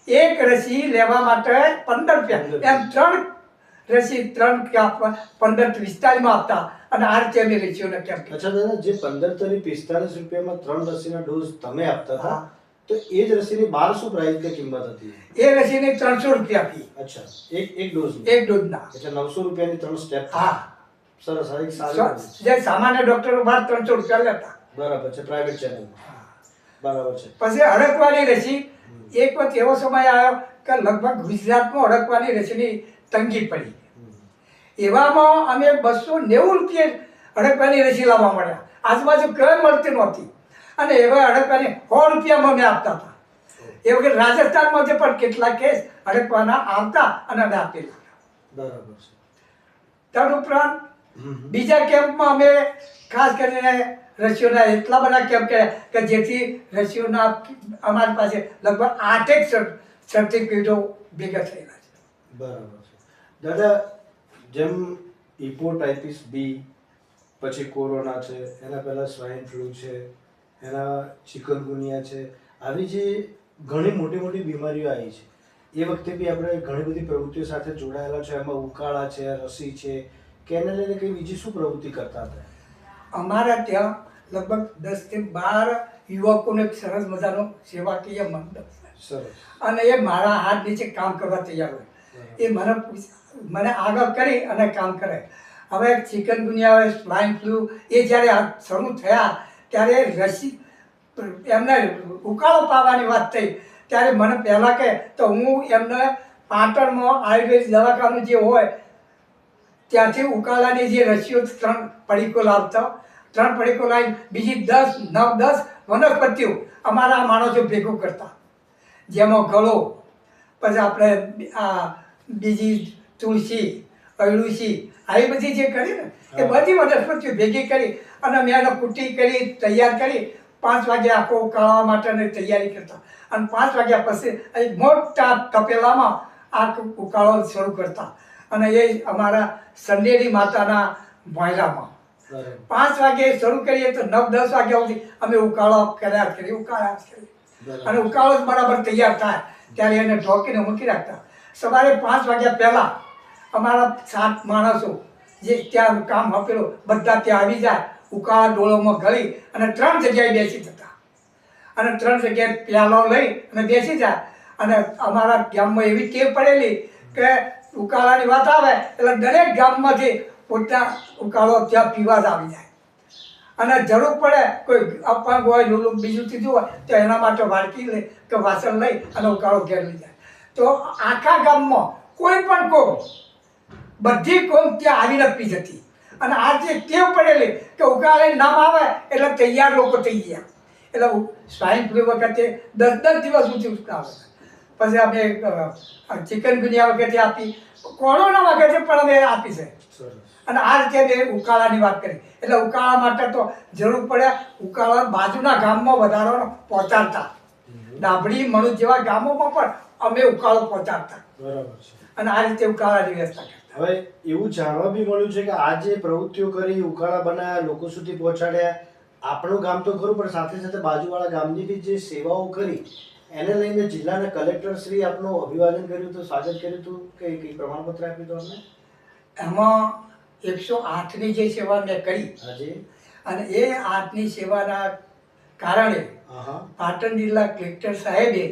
એક રસી લેવા માટે 15 રૂપિયા એમ 3 રસી 3 કે 15-45 આપતા અને આ રીતે અમે રસીઓને કેમ અચ્છા દાદા, જે 15 થી 45 રૂપિયામાં 3 રસીના ડોઝ તમે આપતા હતા, તો એ જ રસીની બહાર શું પ્રાઇસ કે કિંમત હતી? એ રસીની 300 રૂપિયા હતી. અચ્છા, એક ડોઝ એક ડોઝના એટલે 900 રૂપિયાની 3 સ્ટેપ. હા, સરસ. આ એક સારી વાત છે. જે સામાન્ય ડોક્ટરો બહાર 300 રૂપિયા લેતા. બરાબર છે, પ્રાઇવેટ ચેનલ. બરાબર છે. પછી અડકવાની રસી એક વખત એવો સમય આવ્યો કે લગભગ ગુજરાતમાં અડકવાની રસીની તંગી પડી. એવામાં અમે 290 રૂપિયે અડકવાની રસી લાવવા મળ્યા. આજુબાજુ કઈ મળતી નહોતી અને એવા અડકવાની 100 રૂપિયામાં અમે આપતા હતા. એ વખતે રાજસ્થાનમાંથી પણ કેટલા કેસ અડકવાના આવતા અને અમે આપેલા. બરાબર છે. તદુપરાંત બીજા કેમ્પમાં અમે ખાસ કરીને રસીઓના એટલા બધા કેમ્પ કર્યા કે જેથી રસીઓના અમારી પાસે લગભગ 8 સર્ટિફિકેટો ભેગા થયેલા છે. બરાબર છે. દાદા, જેમ હિપોટાઇટિસ બી, પછી કોરોના છે, એના પહેલાં સ્વાઇન ફ્લૂ છે, એના ચિકનગુનિયા છે, આવી જે ઘણી મોટી મોટી બીમારીઓ આવી છે, એ વખતે બી આપણે ઘણી બધી પ્રવૃત્તિઓ સાથે જોડાયેલા છે. એમાં ઉકાળા છે, રસી છે, કે એને લઈને કંઈ બીજી શું પ્રવૃત્તિ કરતા હતા? અમારા ત્યાં લગભગ 10 થી 12 યુવકોને એક સરસ મજાનો સેવાકીય મંડળ છે. સરસ. અને એ મારા હાથ નીચે કામ કરવા તૈયાર હોય. એ મને આગળ કરી અને કામ કરે. હવે ચિકનગુનિયા હોય, સ્વાઇન ફ્લૂ, એ જ્યારે શરૂ થયા ત્યારે રસી એમને ઉકાળો પાવાની વાત થઈ ત્યારે મને પહેલાં કહે તો હું એમને પાટણમાં આયુર્વેદ દવાખાનું જે હોય ત્યાંથી ઉકાળાની જે રસીઓ 3 પડીકો લાવતો, 3 પડીકો લાવી બીજી 10 વનસ્પતિઓ અમારા માણસો ભેગો કરતા, જેમાં ગળો, પછી આપણે આ બીજી તુલસી, અળુસી, આવી બધી જે કરી ને એ બધી વનસ્પતિઓ ભેગી કરી અને મેં એને કુટી કરી તૈયાર કરી 5 વાગે આખો ઉકાળવા માટેની તૈયારી કરતા અને 5 વાગ્યા પછી એક મોટા તપેલામાં આ ઉકાળો શરૂ કરતા અને એ અમારા સંડેરી માતાના ભોયરામાં 5 વાગે શરૂ કરીએ તો 9-10 વાગ્યા સુધી અમે ઉકાળો કર્યા કરી અને ઉકાળો જ બરાબર તૈયાર થાય ત્યારે એને ઢોકીને મૂકી રાખતા. સવારે 5 વાગ્યા પહેલાં અમારા 7 માણસો જે ત્યાં કામ આપેલું બધા ત્યાં આવી જાય, ઉકાળા ડોળોમાં ગળી અને 3 જગ્યાએ બેસી જતા અને 3 જગ્યાએ પ્યાલો લઈ અને બેસી જાય. અને અમારા ગામમાં એવી ટેવ પડેલી કે ઉકાળાની વાત આવે એટલે દરેક ગામમાંથી પોતા ઉકાળો ત્યાં પીવા જ આવી જાય અને જરૂર પડે કોઈ અપંગ હોય, લોલું બીજું ત્રીજું હોય તો એના માટે વાડકી લે કે વાસણ લઈ અને ઉકાળો ઘેર લઈ જાય. તો આખા ગામમાં કોઈ પણ કોમ, બધી કોમ ત્યાં આવીને પી જતી અને આ જે ટેવ પડેલી કે ઉકાળે નામ આવે એટલે તૈયાર લોકો થઈ ગયા. એટલે સ્વાઇન ફ્લૂ વખતે 10 દિવસ સુધી ઉકાળે. પછી અમે ચિકનગુનિયા વખતે આપી, કોરોના વખતે પણ અમે આપી છે. અને આ રીતે મેં ઉકાળાની વાત કરી. એટલે ઉકાળા માટે તો જરૂર પડે ઉકાળા બાજુના ગામમાં વધારાનો પહોંચાડતા. ડાભડી, મણુજ જેવા ગામોમાં પણ અમે ઉકાળો પહોંચાડતા. બરાબર છે. અને આ રીતે ઉકાળાની વ્યવસ્થા કરતા. હવે એવું જાણવા બી મળ્યું છે કે આ જે પ્રવૃત્તિઓ કરી, ઉકાળા બનાવ્યા, લોકો સુધી પહોંચાડ્યા, આપણું ગામ તો ખરું પણ સાથે સાથે બાજુવાળા ગામની બી જે સેવાઓ કરી, એને લઈને જિલ્લાના કલેક્ટર શ્રી આપનું અભિવાદન કર્યું હતું, સ્વાગત કર્યું હતું, કે કંઈ પ્રમાણપત્ર આપ્યું હતું અમને? એમાં 108ની જે સેવા મેં કરી આજે અને એ 8ની સેવાના કારણે પાટણ જિલ્લા કલેક્ટર સાહેબે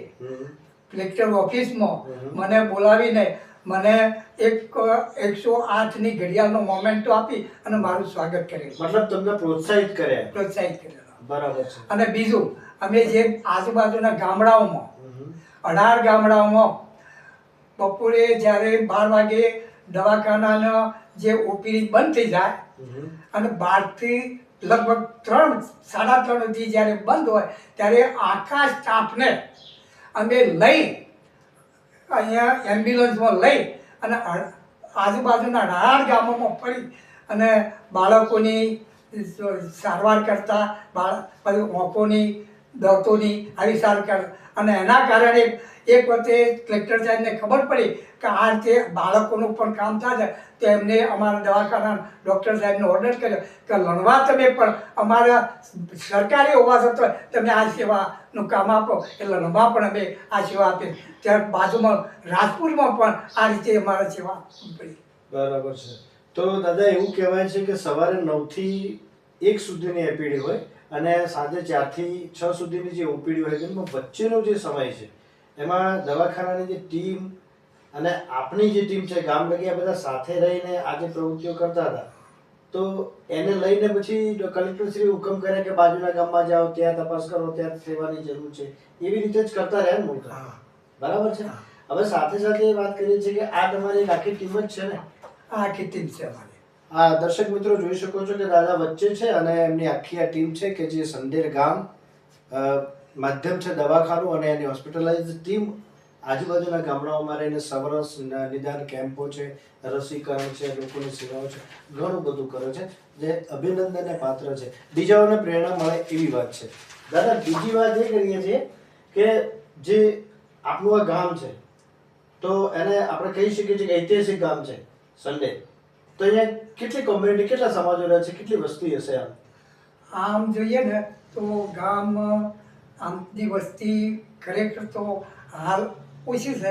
કલેક્ટર ઓફિસમાં મને બોલાવીને મને એક 108ની ઘડિયાળનો મોમેન્ટો આપી અને મારું સ્વાગત કરેલું. મતલબ તમને પ્રોત્સાહિત કર્યા? પ્રોત્સાહિત કરેલા. બરાબર છે. અને બીજું, અમે જે આજુબાજુના ગામડાઓમાં 18 ગામડાઓમાં બપોરે જ્યારે 12 વાગે દવાખાનાનો જે ઓપીડી બંધ થઈ જાય અને 12 થી લગભગ 3-3:30 સુધી જ્યારે બંધ હોય ત્યારે આખા સ્ટાફને અમે લઈ અહીંયા એમ્બ્યુલન્સમાં લઈ અને આજુબાજુના 18 ગામોમાં ફરી અને બાળકોની સારવાર કરતા, પછી આંખોની, દાંતોની આવી સારવાર કરતા અને એના કારણે એક વખતે કલેક્ટર સાહેબને ખબર પડી કે આ રીતે બાળકોનું પણ કામ થાય છે, તો એમને અમારા દવાખાના ડૉક્ટર સાહેબને ઓર્ડર કર્યો કે લણવા તમે પણ અમારા સરકારી હોવા છતાં તમે આ સેવાનું કામ આપો, એટલે લણવા પણ અમે આ સેવા આપી. ત્યારે બાજુમાં રાજપુરમાં પણ આ રીતે અમારે સેવા પડી. બરાબર છે. તો દાદા એવું કહેવાય છે કે સવારે 9 થી 1 સુધીની એપીડી હોય અને સાંજે 4 થી 6 સુધીની જે ઓપીડી હોય એમાં વચ્ચેનો જે સમય છે એમાં દવાખાનાની જે ટીમ અને આપણી જે ટીમ છે ગામ લગી બધા સાથે રહીને આ જે પ્રવૃત્તિઓ કરતા હતા, તો એને લઈને પછી કલેક્ટરશ્રી હુકમ કરે કે બાજુના ગામમાં જાઓ, ત્યાં તપાસ કરો, ત્યાં સેવાની જરૂર છે, એવી રીતે જ કરતા રહ્યા ને મોટા. બરાબર છે. હવે સાથે સાથે એ વાત કરીએ છીએ કે આ તમારી એક આખી ટીમ જ છે ને? આ આખી ટીમ છે અમારી. આ દર્શક મિત્રો જોઈ શકો છો કે દાદા વચ્ચે છે અને એમની આખી આ ટીમ છે કે જે સંડેર ગામ માધ્યમ છે દવાખાનું અને એની હોસ્પિટલાઇઝ ટીમ આજુબાજુના ગામડાઓમાં રહીને સવરસ નિદાન કેમ્પો છે, રસીકરણ છે, લોકોની સેવાઓ છે, ઘણું બધું કરે છે જે અભિનંદનને પાત્ર છે. બીજાઓને પ્રેરણા મળે એવી વાત છે. દાદા બીજી વાત એ કરીએ છીએ કે જે આપણું આ ગામ છે તો એને આપણે કહી શકીએ છીએ કે ઐતિહાસિક ગામ છે સંડે. તો અહીંયા કેટલી કોમ્યુનિટી, કેટલા સમાજો રહે છે, કેટલી વસ્તી હશે? આમ જોઈએ ને તો ગામ આમની વસ્તી ખરેખર તો હાલ ઓછી છે,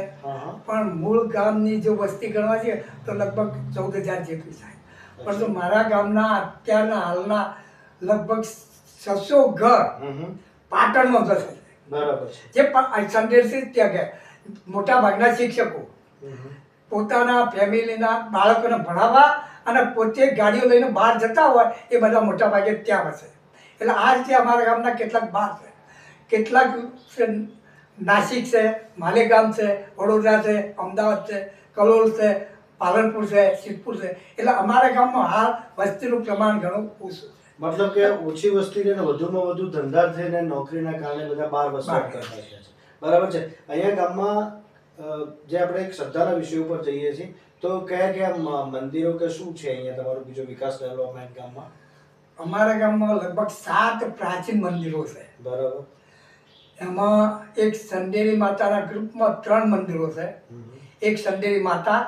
પણ મૂળ ગામની જો વસ્તી ગણવા જઈએ તો લગભગ 14,000 જેટલી થાય. પરંતુ મારા ગામના અત્યારના હાલના લગભગ 600 ઘર પાટણમાં જશે. બરાબર છે. જે સંદેશથી ત્યાં ગયા. મોટા ભાગના શિક્ષકો પોતાના ફેમિલીના બાળકોને ભણાવવા અને પોતે ગાડીઓ લઈને બહાર જતા હોય એ બધા મોટા ભાગે ત્યાં વસે. એટલે આ રીતે અમારા ગામના કેટલાક બહાર છે, કેટલાક નાસિક છે, માલેગામ છે, વડોદરા છે, અમદાવાદ છે, કલોલ છે, પાલનપુર છે, સિદ્ધપુર છે. એટલે અમારા ગામમાં હાલ વસ્તીનું પ્રમાણ ઘણું ઓછું છે. મતલબ કે ઓછી વસ્તી ને વધુમાં વધુ ધંધાર્થી ને નોકરીના કારણે બધા બહાર વસવાટ કરતા છે. બરાબર છે. અહીંયા ગામમાં જે આપણે એક શ્રદ્ધાના વિષય ઉપર જઈએ છીએ તો કયા કયા મંદિરો કે શું છે અહીંયા તમારો બીજો વિકાસ ડેવલપમેન્ટ ગામમાં? અમારા ગામમાં લગભગ 7 પ્રાચીન મંદિરો છે. બરાબર. એમાં એક સંડેરી માતાના ગ્રુપમાં 3 મંદિરો છે. એક સંડેરી માતા,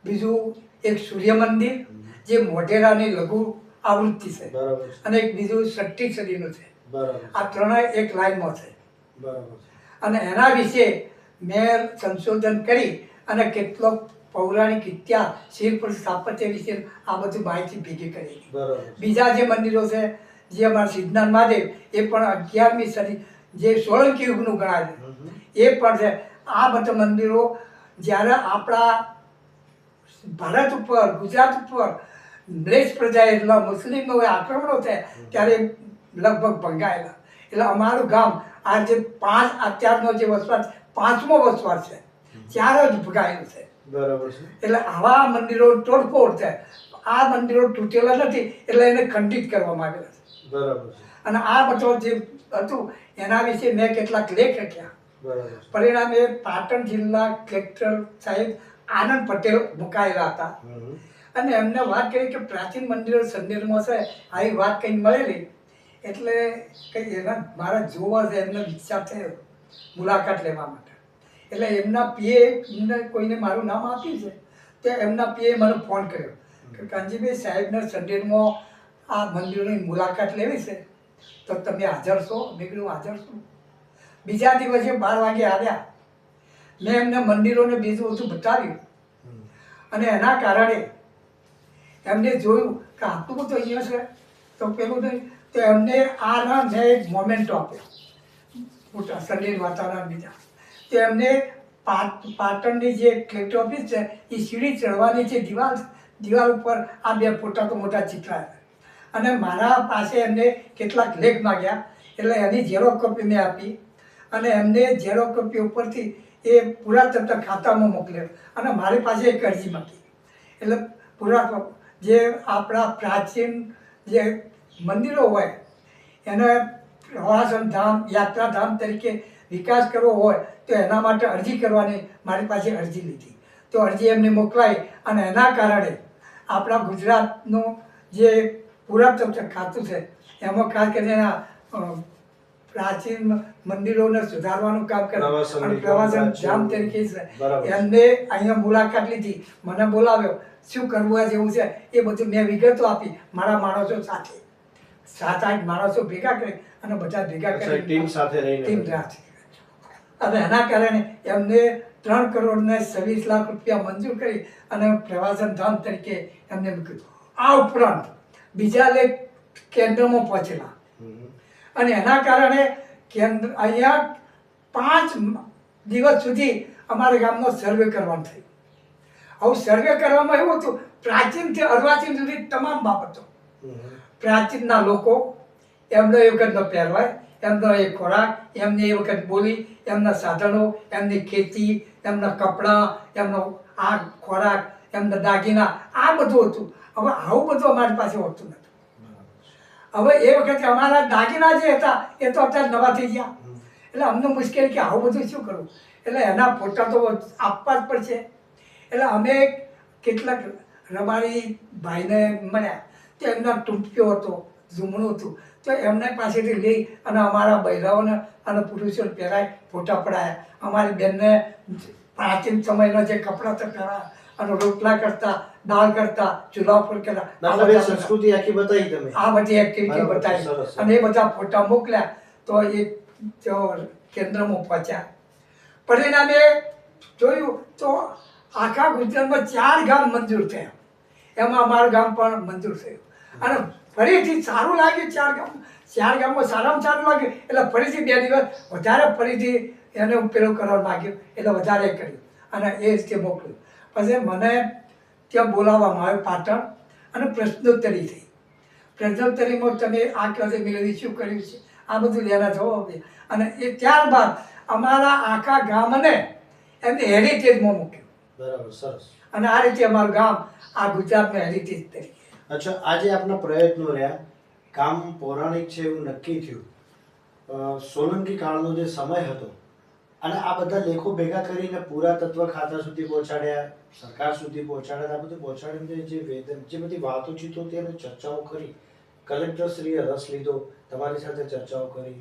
બીજું એક સૂર્ય મંદિર જે મોઢેરાની લઘુ આવૃત્તિ છે, અને એક બીજું 6ઠ્ઠી સદીનું છે. આ ત્રણેય એક લાઈનમાં છે. બરાબર. અને એના વિશે મેં સંશોધન કરી અને કેટલોક પૌરાણિક ઇતિહાસ, શિલ્પ સ્થાપત્ય વિશે આ બધી માહિતી ભેગી કરી. બીજા જે મંદિરો છે, જે અમારા સિદ્ધનાથ મહાદેવ, એ પણ 11મી સદી જે સોલંકી યુગનું ગણાય છે એ પણ છે. આ બધા મંદિરો જ્યારે આપણા ભારત ઉપર, ગુજરાત ઉપર અંગ્રેજ પ્રજાએ એટલે મુસ્લિમોએ આક્રમણો થયા ત્યારે લગભગ ભંગાયેલા. એટલે અમારું ગામ આ જે 5 અત્યારનો જે વસવાટ 5મો વસવાટ છે, 4 જ ભગાયેલું છે. બરાબર છે. એટલે આવા મંદિરો તોડફોડ છે. આ મંદિરો તૂટેલા નથી એટલે એને ખંડિત કરવામાં આવેલા છે. બરાબર છે. અને આ બધો જે હતું એના વિશે મેં કેટલાક લેખ લખ્યા. બરાબર. પરિણામે પાટણ જિલ્લા કલેક્ટર સાહેબ આનંદ પટેલ મુકાયેલા હતા અને એમને વાત કરી કે પ્રાચીન મંદિરો સંદેરમાં છે, આવી વાત કંઈ મળેલી એટલે કંઈ એના મારા જોવા છે, એમને વિચાર થયો મુલાકાત લેવા માટે. એટલે એમના પીએ એમને કોઈને મારું નામ આપ્યું છે, તો એમના પીએ મને ફોન કર્યો કે કાનજીભાઈ સાહેબને સંડેરમાં આ મંદિરોની મુલાકાત લેવી છે, તો તમે હાજર છો? મેં કીધું હાજર છું. બીજા દિવસે 12 વાગે આવ્યા. મેં એમને મંદિરોને બીજું બધું બતાવ્યું અને એના કારણે એમને જોયું કે આટલું બધું અહીંયા છે તો પેલું નહીં, તો એમને આના મેં એક મોમેન્ટો આપ્યો મોટા સંડે વાતાવરણ બીજા. તો એમને પાટણની જે કલેક્ટર ઓફિસ છે એ સીડી ચડવાની છે દિવાલ ઉપર આ 2 ફોટા તો મોટા ચિત્રાયા અને મારા પાસે એમને કેટલાક લેખ માગ્યા. એટલે એની ઝેરોક્ષ કોપી મેં આપી અને એમને ઝેરોક્ષ કોપી ઉપરથી એ પુરાતત્વ ખાતામાં મોકલ્યો અને મારી પાસે એક અરજી માંગી. એટલે પુરાતત્વ જે આપણા પ્રાચીન જે મંદિરો હોય એને પ્રવાસન ધામ, યાત્રાધામ તરીકે વિકાસ કરવો હોય તો એના માટે અરજી કરવાની મારી પાસે અરજી લીધી. તો અરજી એમને મોકલાઈ અને એના કારણે આપણા ગુજરાતનું જે પુરાતત્વ ખાતું છે એમાં ખાસ કરીને પ્રાચીન મંદિરોને સુધારવાનું કામ કરે પ્રવાસનની અને પ્રવાસન પ્રાચીન- ધામ તરીકે છે. બરાબર છે. એમને અહીંયા મુલાકાત લીધી, મને બોલાવ્યો, શું કરવું આ જેવું છે એ બધું મેં વિગતો આપી મારા માણસો સાથે. 7-8 માણસો ભેગા કરી અને બધા ભેગા અચ્છા, કરી ટીમ સાથે રહીને ટીમ બધા. રાખી. અને એના કારણે એમને 3 કરોડ ને 26 લાખ રૂપિયા મંજૂર કરી અને પ્રવાસન ધામ તરીકે એમને મૂક્યું. આ ઉપરાંત બીજા લેખ કેન્દ્રમાં પહોંચેલા હમ. અને એના કારણે કેન્દ્ર અહીંયા 5 દિવસ સુધી અમારા ગામનો સર્વે કરવાનું થયું. હવે સર્વે કરવામાં એવું હતું, પ્રાચીનથી અર્વાચીન સુધી તમામ બાબતો, હમ. પ્રાચીનના લોકો, એમનો એ વખતનો પહેરવાય, એમનો એ ખોરાક, એમની એ વખત બોલી, એમના સાધનો, એમની ખેતી, એમના કપડાં, એમનો આ ખોરાક, એમના દાગીના, આ બધું હતું. હવે આવું બધું અમારી પાસે હોતું નથી. હવે એ વખતે અમારા દાગીના જે હતા એ તો અત્યારે નવા થઈ ગયા. એટલે અમને મુશ્કેલી કે આવું બધું શું કરવું. એટલે એના ફોટા તો આપવા જ પડશે. એટલે અમે કેટલાક રબારી ભાઈને મળ્યા, તો એમના ટૂંપીઓ હતો, ઝૂમણું હતું, તો એમના પાસેથી લઈ અને અમારા બૈરાઓને અને પુરુષોને પહેરાય, ફોટા પડાયા. અમારી બેનને પ્રાચીન સમયના જે કપડાં તો પહેરાયા અને રોટલા કરતા, દાળ કરતા, ચૂલા ઉપર કરતા, મતલબ એ સંસ્કૃતિ આખી બતાવી તમે. આ બધી એક્ટિવિટી બરાબર, બતાવી સરસ. અને એ બધા ફોટા મોકલ્યા. તો એ જો કેન્દ્રમાં પહોંચ્યા, પરિણામે જોયું તો આખા ગુજરાતમાં 4 ગામ મંજૂર થયા. એમાં અમારું ગામ પણ મંજૂર થયું. અને ફરીથી સારું લાગ્યું. 4 ગામમાં સારામાં સારું લાગ્યું એટલે ફરીથી 2 દિવસ વધારે ફરીથી એને પેલું કરવા માંગ્યું એટલે વધારે કર્યું અને એ રીતે મોકલ્યું. પછી મને ત્યાં બોલાવવામાં આવ્યો પાટણ અને પ્રશ્નોત્તરી થઈ. પ્રશ્નોત્તરીમાં તમે આ ક્યારે મેળવી, શું કર્યું છે, આ બધું લેના જવાબ દે. અને એ ત્યારબાદ અમારા આખા ગામને એમને હેરિટેજમાં મૂક્યું. બરાબર, સરસ. અને આ રીતે અમારું ગામ આ ગુજરાતમાં હેરિટેજ તરીકે. અચ્છા, આજે આપના પ્રયત્નો રહ્યા, કામ પૌરાણિક છે એવું નક્કી થયું. સોલંકી કાળનો જે સમય હતો અને આ બધા લેખો ભેગા કરીને પુરાતત્વ ખાતા સુધી પહોંચાડ્યા, સરકાર સુધી પહોંચાડ્યા. આ બધું પહોંચાડીને જે બધી વાતોચીતો હતી અને ચર્ચાઓ કરી, કલેક્ટરશ્રીએ રસ લીધો, તમારી સાથે ચર્ચાઓ કરી,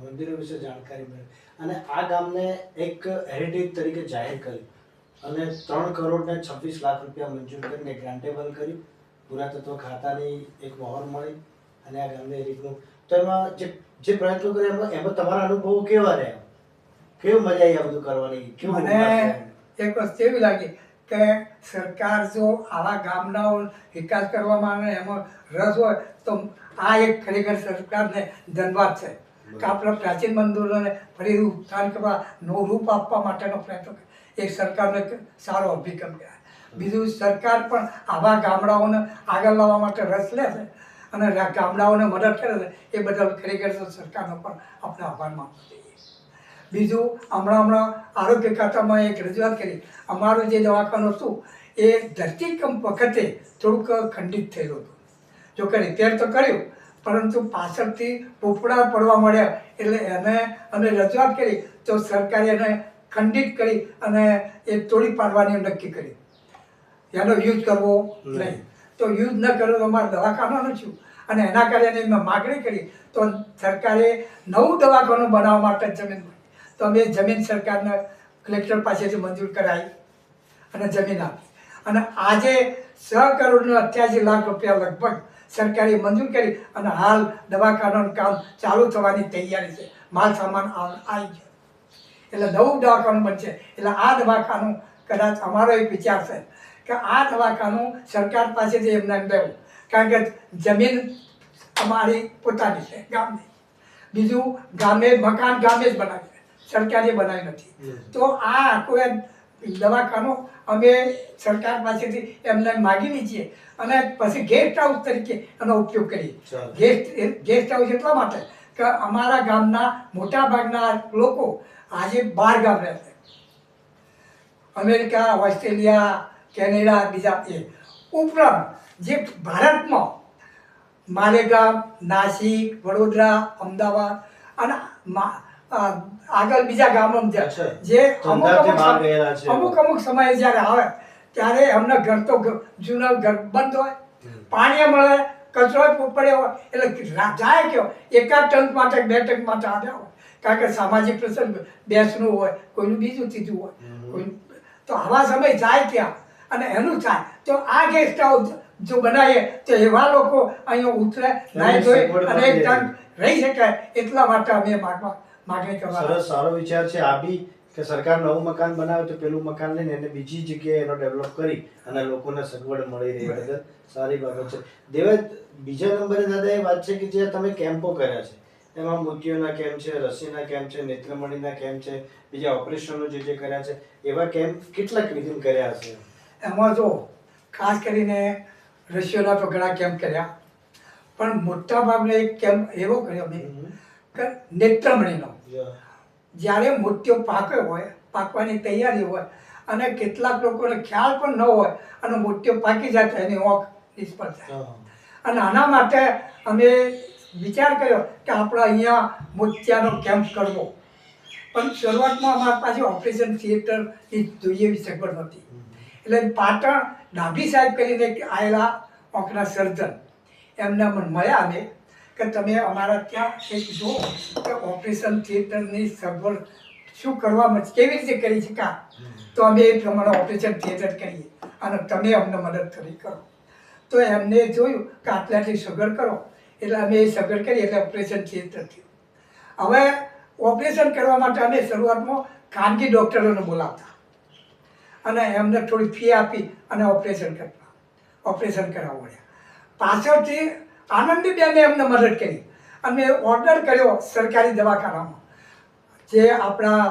મંદિરો વિશે જાણકારી મળી અને આ ગામને એક હેરિટેજ તરીકે જાહેર કર્યું અને 3 કરોડ ને 26 લાખ રૂપિયા મંજૂર કરીને ગ્રાન્ટેબલ કરી. પુરાતત્વ ખાતાની એક મોહર મળી અને આ ગામને એ રીતનું. તો એમાં જે પ્રયત્નો કર્યા એમાં તમારા અનુભવો કેવા રહ્યા? કેવું મજા આવી આ બધું કરવાની? કેવું મને એક વસ્તુ એવી લાગી કે સરકાર જો આવા ગામડાઓ વિકાસ કરવામાં આવે એમાં રસ હોય તો આ એક ખરેખર સરકારને ધન્યવાદ છે કે આપણા પ્રાચીન મંદિરોને ફરી ઉત્થાન કરવા, નવું રૂપ આપવા માટેનો પ્રયત્ન એ સરકારનો એક સારો અભિગમ કહેવાય. બીજું, સરકાર પણ આવા ગામડાઓને આગળ લાવવા માટે રસ લે છે અને ગામડાઓને મદદ કરે છે. એ બદલ ખરેખર સરકારનો પણ આપણે આભાર માનવો જોઈએ. બીજું, હમણાં આરોગ્ય ખાતામાં એક રજૂઆત કરી. અમારું જે દવાખાનું હતું એ ધરતીકંપ વખતે થોડુંક ખંડિત થયેલું હતું. જો કે રિપેર તો કર્યું પરંતુ પાછળથી પોપડા પડવા મળ્યા એટલે એને અમે રજૂઆત કરી તો સરકારે એને ખંડિત કરી અને એ તોડી પાડવાની નક્કી કરી. એનો યુઝ કરવો નહીં. તો યુઝ ન કરવો તો અમારે દવાખાનાનું છું અને એના કારણે મેં માગણી કરી તો સરકારે નવું દવાખાનું બનાવવા માટે જમીન મળી. તો અમે જમીન સરકારને કલેક્ટર પાસેથી મંજૂર કરાવી અને જમીન આપી અને આજે 6 કરોડ ને 88 લાખ રૂપિયા લગભગ સરકારે મંજૂર કરી અને હાલ દવાખાનાનું કામ ચાલુ થવાની તૈયારી છે. માલ સામાન આવી ગયો એટલે નવું દવાખાનું બનશે. એટલે આ દવાખાનું કદાચ અમારો એક વિચાર છે કે આ દવાખાનું સરકાર પાસેથી એમને લેવું, કારણ કે જમીન અમારી પોતાની છે ગામની. બીજું, મકાન ગામે જ બનાવ્યું છે, સરકારે બનાવ્યું નથી. તો આ આખું દવાખાનું અમે સરકાર પાસેથી એમને માગીએ છીએ અને પછી ગેસ્ટ હાઉસ તરીકે એનો ઉપયોગ કરીએ. ગેસ્ટ હાઉસ એટલા માટે કે અમારા ગામના મોટા ભાગના લોકો આજે બહાર ગામ રહે છે, અમેરિકા, ઓસ્ટ્રેલિયા, કેનેડા, બીજા એ ઉપરાંત જે ભારતમાં માલેગામ, નાસિક, વડોદરા, અમદાવાદ અને આગળ બીજા ગામો જે અમુક સમયે જ્યારે આવે ત્યારે એમના ઘર તો જૂના ઘર બંધ હોય, પાણી મળે કચરો પડ્યો હોય એટલે જાય કયો એકાદ ટંક માટે 2 ટંક માટે આવ્યા હોય, કારણ કે સામાજિક પ્રસંગ બેસનું હોય, કોઈનું બીજું ત્રીજું હોય, કોઈ તો આવા સમય જાય ત્યાં અને એનું થાય તો આ ગેસ્ટ હાઉસ જો બનાવીએ તો એવા લોકો અહીંયા ઉતરે નાઈ ધોઈ અને એક ટંક રહી શકાય, એટલા માટે અમે માગણી કરવા. સરસ, સારો વિચાર છે આ બી કે સરકાર નવું મકાન બનાવે તો પેલું મકાન લઈને એને બીજી જગ્યાએ એનો ડેવલપ કરી અને લોકોને સગવડ મળી રહે. બધા સારી બાબત છે. દેવેદ, બીજા નંબરે દાદા એ વાત છે કે જે તમે કેમ્પો કર્યા છે એમાં મોતિયોના કેમ્પ છે, રસીના કેમ્પ છે, નેત્રમણીના કેમ્પ છે, બીજા ઓપરેશનો જે કર્યા છે એવા કેમ્પ કેટલા વિધિન કર્યા હશે? એમાં જો ખાસ કરીને રશિયાના તો ઘણા કેમ્પ કર્યા, પણ મોટા ભાગનો એક કેમ્પ એવો કર્યો મેં કે નેત્રમણીનો. જ્યારે મોતિયો પાક્યો હોય, પાકવાની તૈયારી હોય અને કેટલાક લોકોને ખ્યાલ પણ ન હોય અને મોતિયો પાકી જાય તો એની આંખ નિષ્ફળ થાય, અને આના માટે અમે વિચાર કર્યો કે આપણે અહીંયા મોતિયાનો કેમ્પ કરવો. પણ શરૂઆતમાં અમારી પાસે ઓપરેશન થિયેટરની જોઈએ એવી સગવડ નહોતી, એટલે પાટણ ડાભી સાહેબ કરીને આવેલા આંખના સર્જન, એમને મળ્યા અમે કે તમે અમારા ત્યાં એક જો કે ઓપરેશન થિયેટરની સગવડ શું કરવામાં કેવી રીતે કરી શકા, તો અમે એ પ્રમાણે ઓપરેશન થિયેટર કરીએ અને તમે અમને મદદ કરી કરો. તો એમને જોયું કે આટલાથી સગવડ કરો એટલે અમે એ સગવડ કરી એટલે ઓપરેશન થિયેટર થયું. હવે ઓપરેશન કરવા માટે અમે શરૂઆતમાં ખાનગી ડૉક્ટરોને બોલાવતા અને એમને થોડી ફી આપી અને ઓપરેશન કરાવવા મળ્યા. પાછળથી આનંદીબેને એમને મદદ કરી અને ઓર્ડર કર્યો સરકારી દવાખાનામાં, જે આપણા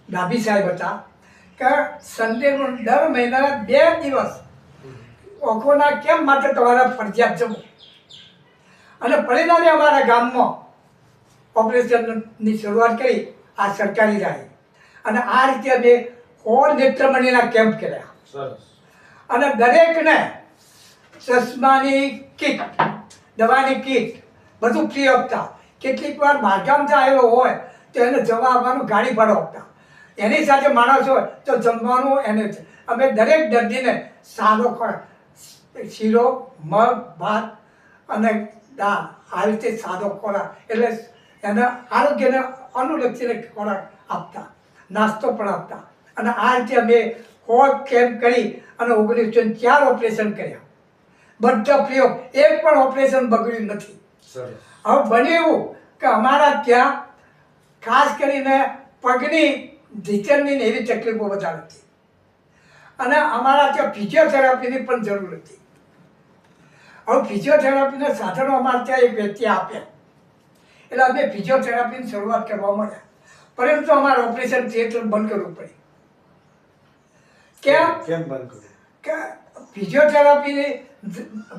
ડાભી સાહેબ હતા, કે સન્ડેનું દર મહિનાના 2 દિવસ આંખોના કેમ્પ માટે તમારા ફરજિયાત જવું. અને પરિણામે અમારા ગામમાં ઓપરેશનની શરૂઆત કરી આ સરકારી રાહે, અને આ રીતે અમે 100 નેત્રમણીના કેમ્પ કર્યા. અને દરેકને ચશ્માની કીટ, દવાની કીટ બધું ફ્રી આપતા. કેટલીક વાર બહારગામથી આવેલો હોય તો એને જવા આવવાનું ગાડી ભાડું આપતા, એની સાથે માણસ હોય તો જમવાનું એને. અમે દરેક દર્દીને સાદો ખોરાક, શીરો, મગ, ભાત અને દાળ, આ રીતે સાદો ખોરાક એટલે એને આરોગ્યને અનુલક્ષીને ખોરાક આપતા, નાસ્તો પણ આપતા. અને આ રીતે અમે 100 કેમ્પ કરી અને 1904 ઓપરેશન કર્યા, બધા ફ્રી. એક પણ ઓપરેશન બગડ્યું નથી. હવે બન્યું એવું કે અમારા ત્યાં ખાસ કરીને પગની ઢીચણની ને એવી તકલીફો વધારે હતી, અને અમારા ત્યાં ફિઝિયોથેરાપીની પણ જરૂર હતી. હવે ફિઝિયોથેરાપીના સાધનો અમારા ત્યાં એક વ્યક્તિ આપ્યા એટલે અમે ફિઝિયોથેરાપીની શરૂઆત કરવા મળ્યા, પરંતુ અમારે ઓપરેશન થિયેટર બંધ કરવું પડ્યું. કેમ બંધ કર્યું? કે ફિઝિયોથેરાપીની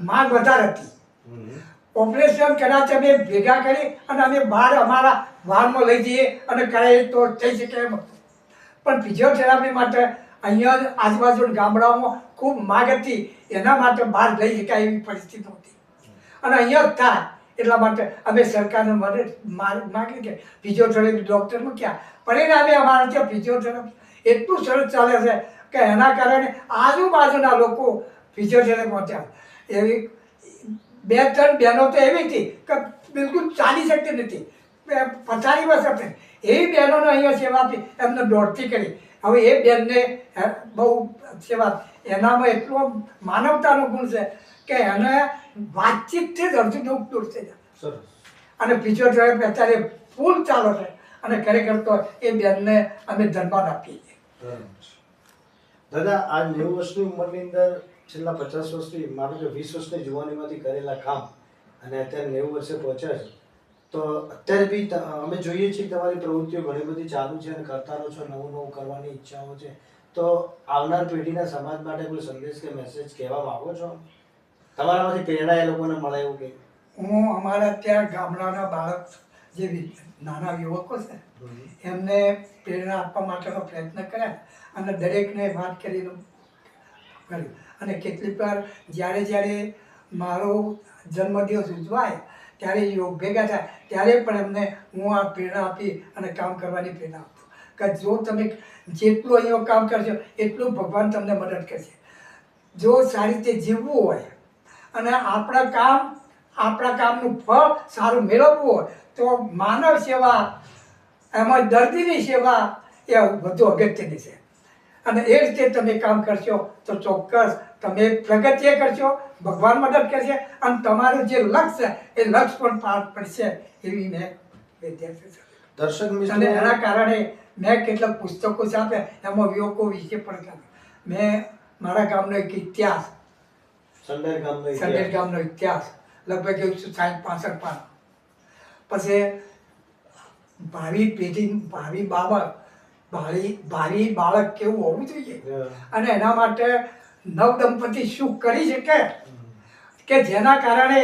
માંગ વધારે હતી. ઓપરેશન કદાચ અમે ભેગા કરી અને અમે બહાર અમારા વાહનમાં લઈ જઈએ અને કરાવીએ તો થઈ શકે એમ હતું, પણ ફિઝિયોથેરાપી માટે અહીંયા જ આજુબાજુના ગામડાઓમાં ખૂબ માંગ હતી, એના માટે બહાર લઈ શકાય એવી પરિસ્થિતિ હતી અને અહીંયા જ થાય. એટલા માટે અમે સરકારને મદદ માગી કે ફિઝિયોથેરાપી ડૉક્ટર મૂક્યા. પરિણામે અમારા ત્યાં ફિઝિયોથેરાપી એટલું સરસ ચાલે છે કે એના કારણે આજુબાજુના લોકો ફિઝિયોથેરાપી પહોંચ્યા. એવી 2-3 બહેનો તો એવી હતી કે બિલકુલ ચાલી શકતી નથી, પથારી બસ હતી, એવી બહેનોને અહીંયા સેવા આપી, એમને દોડતી કરી. હવે એ બહેનને બહુ સેવા, એનામાં એટલો માનવતાનો ગુણ છે કે એને વાતચીતથી જ અડધું દુઃખ દૂર થઈ જાય. અને ફિઝિયોથેરાપી અત્યારે ફૂલ ચાલે છે અને ખરેખર તો એ બહેનને અમે ધન્યવાદ આપીએ છીએ. દાદા, આ 90 વર્ષની ઉંમરની અંદર છેલ્લા 50 વર્ષથી, માનો કે 20 વર્ષની જુવાનીમાંથી કરેલા કામ અને અત્યારે 90 વર્ષે પહોંચ્યા છે, તો અત્યારે બી અમે જોઈએ છીએ કે તમારી પ્રવૃત્તિઓ ઘણી બધી ચાલુ છે અને કરતા રહો છો, નવું નવું કરવાની ઈચ્છાઓ છે. તો આવનાર પેઢીના સમાજ માટે કોઈ સંદેશ કે મેસેજ કહેવા માંગો છો? તમારામાંથી પ્રેરણા એ લોકોને મળે એવું કે? હું અમારા ત્યાં ગામડાના બાળક જે નાના યુવકો છે એમને પ્રેરણા આપવા માટેનો પ્રયત્ન કર્યા અને દરેકને વાત કરીને કર્યું. અને કેટલીક વાર જ્યારે મારો જન્મદિવસ ઉજવાય ત્યારે યોગ ભેગા થાય ત્યારે પણ એમને હું આ પ્રેરણા આપી અને કામ કરવાની પ્રેરણા આપતો કે જો તમે જેટલું અહીંયા કામ કરશો એટલું ભગવાન તમને મદદ કરશે. જો સારી રીતે જીવવું હોય અને આપણા કામ આપણા કામનું ફળ સારું મેળવવું હોય તો માનવ સેવા એમાં દર્દીની સેવા એ વધુ અગત્યની છે. અને એ રીતે તમે કામ કરશો તો ચોક્કસ તમે પ્રગતિ કરશો, ભગવાન મદદ કરશે અને તમારું જે લક્ષ્ય એ લક્ષ્ય પણ પાર પડશે એવી મેં વિદ્યાર્થી દર્શક અને મિત્રો, એના કારણે મેં કેટલાક પુસ્તકો છાપ્યા, એમાં યુવકો વિશે પણ લખ્યું. મેં મારા ગામનો એક ઇતિહાસ, સંડેર ગામનો સંડેર ઇતિહાસ. ગામનો ઇતિહાસ લગભગ 160-65 પાન. પછી ભાવિ પેઢી, ભાવિ બાળક કેવું હોવું જોઈએ અને એના માટે નવદંપતિ શું કરી શકે કે જેના કારણે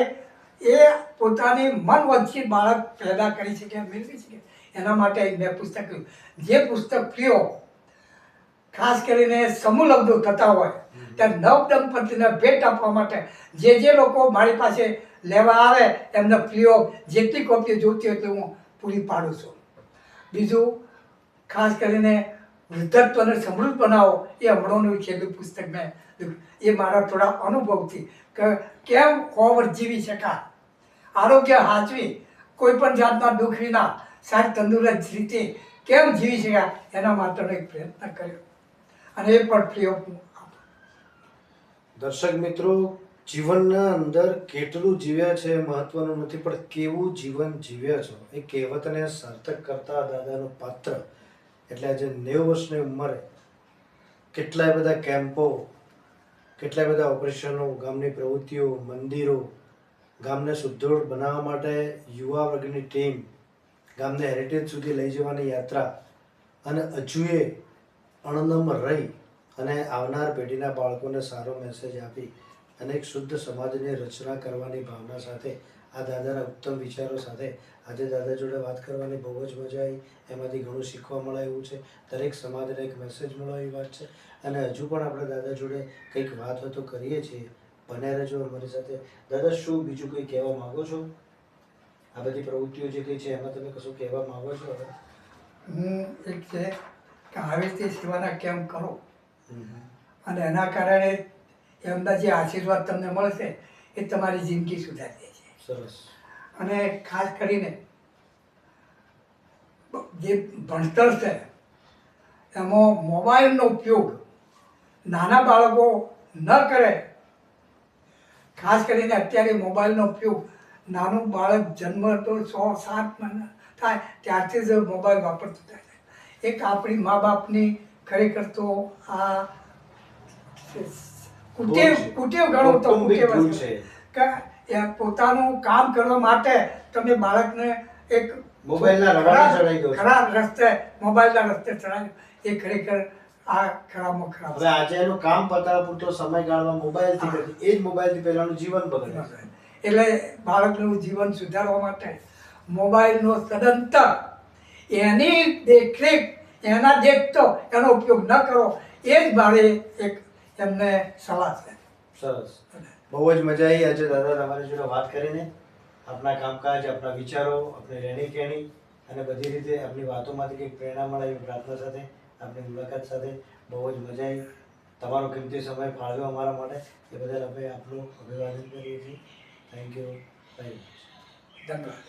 એ પોતાની મન વચ્ચે બાળક પેદા કરી શકે, મેળવી શકે. એના માટે મેં પુસ્તક લખ્યું. જે પુસ્તક પ્રિયો ખાસ કરીને સમૂહ લગ્નો થતા હોય ત્યારે નવદંપતિને ભેટ આપવા માટે જે લોકો મારી પાસે લેવા આવે એમને પ્રિયો જેટલી કોપીઓ જોઈતી હોય એટલી હું પૂરી પાડું છું. બીજું ખાસ કરીને વૃદ્ધત્વને સમૃદ્ધ બનાવો એ હમણાંનું છેલ્લું પુસ્તક મેં લખ્યું. એ મારા થોડા અનુભવથી કે કેમ 100 વર્ષ જીવી શકાય, આરોગ્ય હાચવી, કોઈ પણ જાતના દુઃખ વિના સારી તંદુરસ્ત રીતે કેમ જીવી શકાય એના માટેનો એક પ્રયત્ન કર્યો અને એ પણ ફ્રી ઓફ. દર્શક મિત્રો, જીવનના અંદર કેટલું જીવ્યા છે એ મહત્વનું નથી, પણ કેવું જીવન જીવ્યા છો એ કહેવતને સાર્થક કરતા દાદાનું પાત્ર. એટલે આજે 90 વર્ષની ઉંમરે કેટલાય બધા કેમ્પો, કેટલાય બધા ઓપરેશનો, ગામની પ્રવૃત્તિઓ, મંદિરો, ગામને સુદૃઢ બનાવવા માટે યુવા વર્ગની ટીમ, ગામને હેરિટેજ સુધી લઈ જવાની યાત્રા અને હજુએ અણનમ રહી અને આવનાર પેઢીના બાળકોને સારો મેસેજ આપી અને એક શુદ્ધ સમાજની રચના કરવાની ભાવના સાથે આ દાદાના ઉત્તમ વિચારો સાથે આજે દાદા જોડે વાત કરવાની બહુ જ મજા આવી. એમાંથી ઘણું શીખવા મળે એવું છે. દરેક સમાજને એક મેસેજ મળે એવી વાત છે અને હજુ પણ આપણે દાદા જોડે કંઈક વાત હોય તો કરીએ છીએ. બન્યા રહેજો અમારી સાથે. દાદા, શું બીજું કંઈ કહેવા માગો છો? આ બધી પ્રવૃત્તિઓ જે કંઈ છે એમાં તમે કશું કહેવા માગો છો? હવે હું એક છે કે આવી રીતે સેવાના કેમ્પ કરો અને એના કારણે એમના જે આશીર્વાદ તમને મળશે એ તમારી જિંદગી સુધારી દે છે. સરસ. અને ખાસ કરીને જે ભણતર છે એમાં મોબાઈલનો ઉપયોગ નાના બાળકો ન કરે. ખાસ કરીને અત્યારે મોબાઈલનો ઉપયોગ નાનું બાળક જન્મ તો 6-7 મહિના થાય ત્યારથી જ મોબાઈલ વાપરતું થાય છે. એક આપણી મા બાપની ખરેખર તો આ કુટેવ ગણો તો કુટેવ છે કે એ પોતાનું કામ કરવા માટે તમે બાળકને એક મોબાઈલના રવાડે ચડાવી દો છો. ખરાબ રસ્તે, મોબાઈલના રસ્તે ચડાવ્યું એ ખરેખર આ ખરાબમાં ખરાબ હવે આજે એનું કામ પતાવવા પૂરતો સમય ગાળવા મોબાઈલથી કરી, એ જ મોબાઈલથી પહેલાનું જીવન બગડે છે. એટલે બાળકનું જીવન સુધારવા માટે મોબાઈલનો સદંતર એની દેખરેખ, એના દેખતો એનો ઉપયોગ ન કરો એ જ મારે એક એમને સલાહ છે. સરસ. બહુ જ મજા આવી આજે દાદા તમારી જોડે વાત કરીને. આપના કામકાજ, આપના વિચારો, આપની રહેણી કહેણી અને બધી રીતે આપની વાતોમાંથી કંઈક પ્રેરણા મળે એવી પ્રાર્થના સાથે આપની મુલાકાત સાથે બહુ જ મજા આવી. તમારો કિંમતી સમય ફાળવ્યો અમારા માટે એ બદલ અમે આપનું અભિવાદન કરીએ છીએ. Thank you. ધન્યવાદ.